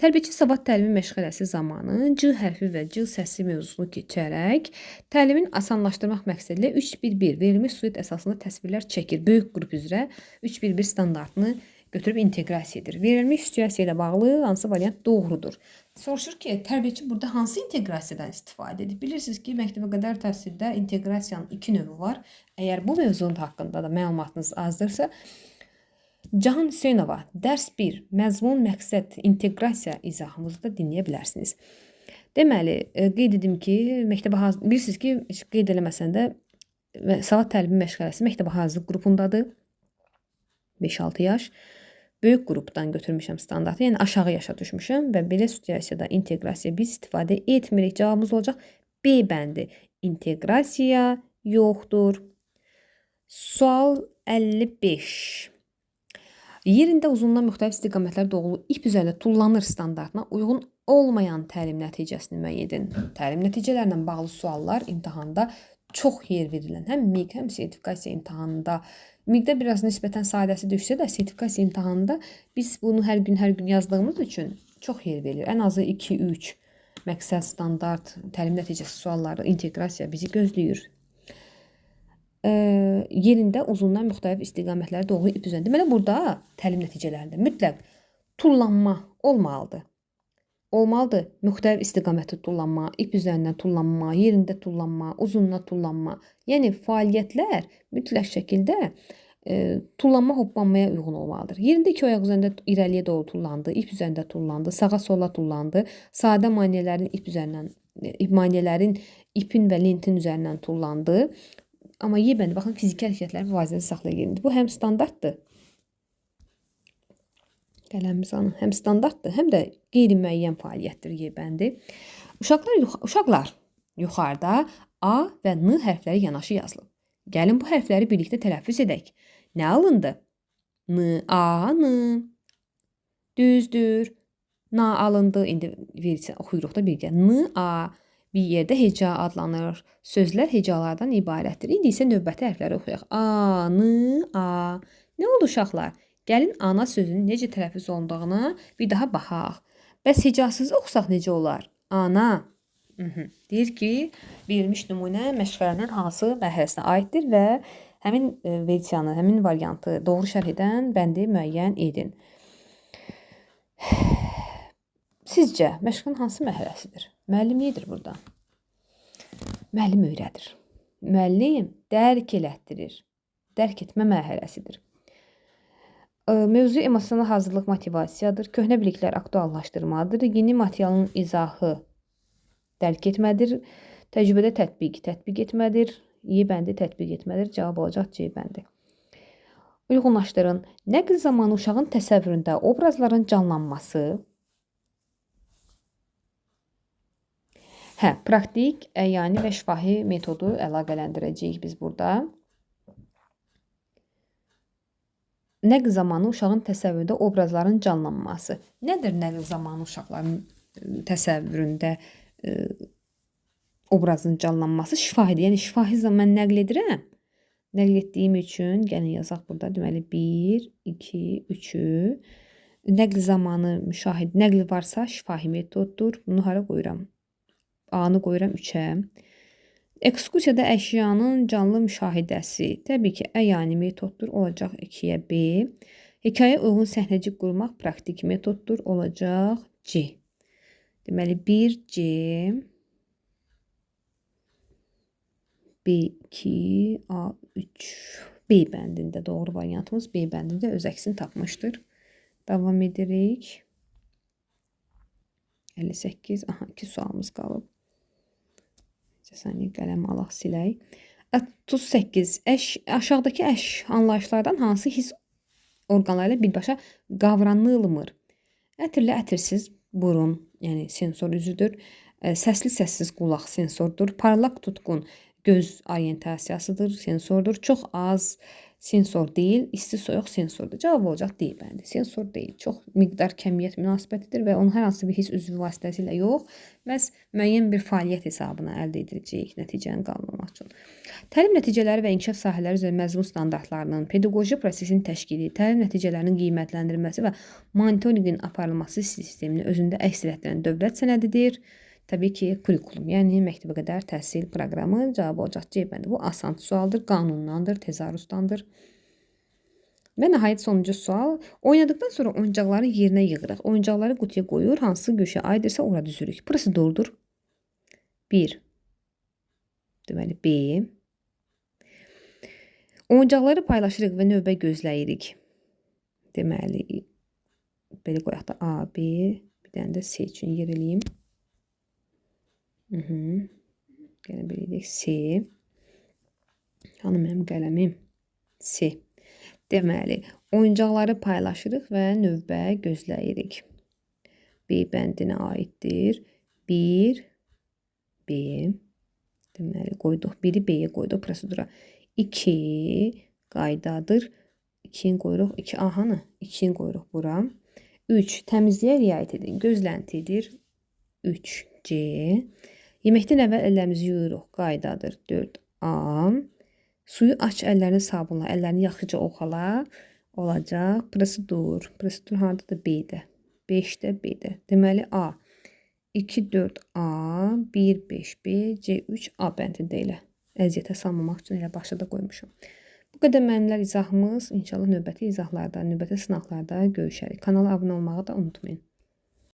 Tərbiyəçi savad təlimi məşğələsi zamanı C hərfi və C səsi mövzusunu keçərək təlimin asanlaşdırmaq məqsədilə 3-1-1 verilmiş suit əsasında təsvirlər çəkir. Böyük qrup üzrə 3-1-1 standartını götürüb inteqrasiya edir. Verilmiş situasiya ilə bağlı hansı variant doğrudur? Soruşur ki, tərbiyəçi burada hansı inteqrasiyadan istifadə edir? Bilirsiniz ki, məktəbə qədər təhsildə inteqrasiyanın 2 növü var. Əgər bu mövzunun haqqında da məlumatınız azdırsa, Cahan Hüseynova, dərs 1, məzmun, məqsəd, inteqrasiya izahımızı da dinləyə bilərsiniz. Deməli, qeyd edim ki, məktəbə hazırlıq, bilirsiniz ki, heç qeyd eləməsən də savad təlimi məşğələsi məktəbə hazırlıq qrupundadır. 5-6 yaş. Böyük qrupdan götürmüşəm standartı, yəni aşağı yaşa düşmüşəm və belə situasiyada inteqrasiya biz istifadə etmirik. Cavabımız olacaq B bəndi. İnteqrasiya yoxdur. Sual 55. Yerində uzunluğuna müxtəlif istiqamətlər doğulu ip üzərində tullanır standartına uyğun olmayan təlim nəticəsini müəyyən edin. Təlim nəticələrlə bağlı suallar imtahanda çox yer verilən, həm MIQ, həm sertifikasiya imtahanında. MIQ-də biraz nisbətən sadəsi düşsə də, sertifikasiya imtahanında biz bunu hər gün yazdığımız üçün çox yer verilir. Ən azı 2-3 məqsəd, standart, təlim nəticəsi sualları, inteqrasiya bizi gözləyir. Yerində uzundan müxtəlif istiqamətləri doğru ip üzərində. Deməli, burada təlim nəticələrində mütləq tullanma olmalıdır. Olmalıdır. Müxtəlif istiqaməti tullanma, ip üzərindən tullanma, yerində tullanma, uzunluğa tullanma. Yəni, fəaliyyətlər mütləq şəkildə tullanma, hoppanmaya uyğun olmalıdır. Yerində 2 ayaq üzərində irəliyə doğru tullandı, ip üzərində tullandı, sağa sola tullandı, sadə maneələrin ipin və lentin üzərindən tullandı. Amma Y bəndi, baxın, fiziki hərəkətləri vaziyəti saxlaya gelinir. Bu həm standartdır. Qələmimiz anı. Həm standartdır, həm də qeyri-müəyyən fəaliyyətdir Y bəndi. Uşaqlar yuxarıda A və N hərfləri yanaşı yazılıb. Gəlin bu hərfləri birlikdə tələffüz edək. Nə alındı? N, A, N. Düzdür. Na alındı. İndi oxuyuruq da birgə. N, A. Bir yerdə heca adlanır. Sözlər hecalardan ibarətdir. İndi isə növbəti hərfləri oxuyaq. A, N, A. Nə oldu uşaqlar? Gəlin ana sözünün necə tələffüz olunduğuna bir daha baxaq. Bəs hecasız oxusaq necə olar? Ana. Deyir ki, verilmiş nümunə məşğələnin hansı mərhələsinə aiddir və həmin versiyanı, həmin variantı doğru şərh edən bəndi müəyyən edin. Sizcə, məşğəlin hansı mərhələsidir? Müəllim nedir burada? Müəllim öyrədir. Müəllim dərk elətdirir. dərk etmə mərhələsidir. Mövzu emosional hazırlıq motivasiyadır. Köhnə biliklər aktuallaşdırmadır. Yeni materialın izahı dərk etmədir. Təcrübədə tətbiq etmədir. Y bəndi tətbiq etmədir. Cavab olacaq C bəndi. Uyğunlaşdırın. Nəql zamanı uşağın təsəvvüründə obrazların canlanması. Praktik, əyani və şifahi metodu əlaqələndirəcəyik biz burada. Nəql zamanı uşağın təsəvvüründə obrazların canlanması. Nədir nəql zamanı uşaqların təsəvvüründə obrazın canlanması? Şifahidir. Yəni şifahi zaman nəql edirəm. Nəql etdiyim üçün gəlin yazaq burada. Deməli 1, 2, 3-ü. Nəql zamanı müşahid, nəql varsa şifahi metoddur. Bunu hara qoyuram? A-nı qoyuram 3-ə. Ekskursiyada əşyanın canlı müşahidəsi təbii ki, əyani metoddur, olacaq 2-yə B. Hekayə uyğun səhnəcik qurmaq praktik metoddur, olacaq C. Deməli 1C, B2, A3, B bəndində doğru variantımız B bəndində öz əksini tapmışdır. Davam edirik. 58, 2 sualımız qalıb. Saniyə qələm alaq, silək. 38. Aşağıdakı əş anlayışlardan hansı his orqanları ilə birbaşa qavranılmır? Ətirli, ətirsiz burun, yəni sensor üzüdür. Səsli-səssiz qulaq sensordur. Parlaq tutqun göz orientasiyasıdır, sensordur. Çox az sensor deyil, isti-soyuq sensordur. Cavab olacaq D bəndi. Sensor deyil. Çox miqdar kəmiyyət münasibətidir və onun hər hansı bir his üzvü vasitəsilə yox, məhz müəyyən bir fəaliyyət hesabına əldə ediləcək nəticəni qanımaq üçün. Təlim nəticələri və inkişaf sahələri üzrə məzmun standartlarının, pedaqoji prosesin təşkili, təlim nəticələrinin qiymətləndirilməsi və monitorinqin aparılması sistemini özündə əks etdirən dövlət sənədidir. Təbii ki, kurikulum, yəni məktəbə qədər təhsil proqramı. Cavab olacaq C bəndi. Bu asan sualdır, qanundandır, tezarusdandır. Və nəhayət sonuncu sual. Oynadıqdan sonra oyuncaqları yerinə yığırıq. Oyuncaqları qutuya qoyur, hansı güşə aiddirsə ora düzürük. Prosedurdur. 1. Deməli B. Oyuncaqları paylaşırıq və növbə gözləyirik. Deməli, belə qoyaq da A, B, bir dənə də C üçün yer eləyim. Gəlin belə edək. C. Hanı mənim qələmim? C. Deməli, oyuncaqları paylaşırıq və növbə gözləyirik. B bəndinə aiddir. 1, B. Deməli, qoyduq. 1-i B-yə qoyduq prosedura. 2 qaydadır. 2-ni qoyuruq. 2 A-hanı? 2-ni qoyuruq bura. 3 təmizliyə riayət edin. Gözləntidir. 3C. Yeməkdən əvvəl əllərimizi yuyuruq. Qaydadır. 4A. Suyu aç, əllərini sabunla, əllərini yaxşıca oxala. Olacaq. Prosedur. Prosedur haradadır? B-də. 5-də B-də. Deməli A. 2, 4A, 1, 5B, C3, A bəndində elə. Əziyyətə salmamaq üçün elə başa da qoymuşam. Bu qədər mənimlər izahımız. İnşallah növbəti izahlarda, növbəti sınaqlarda görüşərik. Kanala abunə olmağı da unutmayın.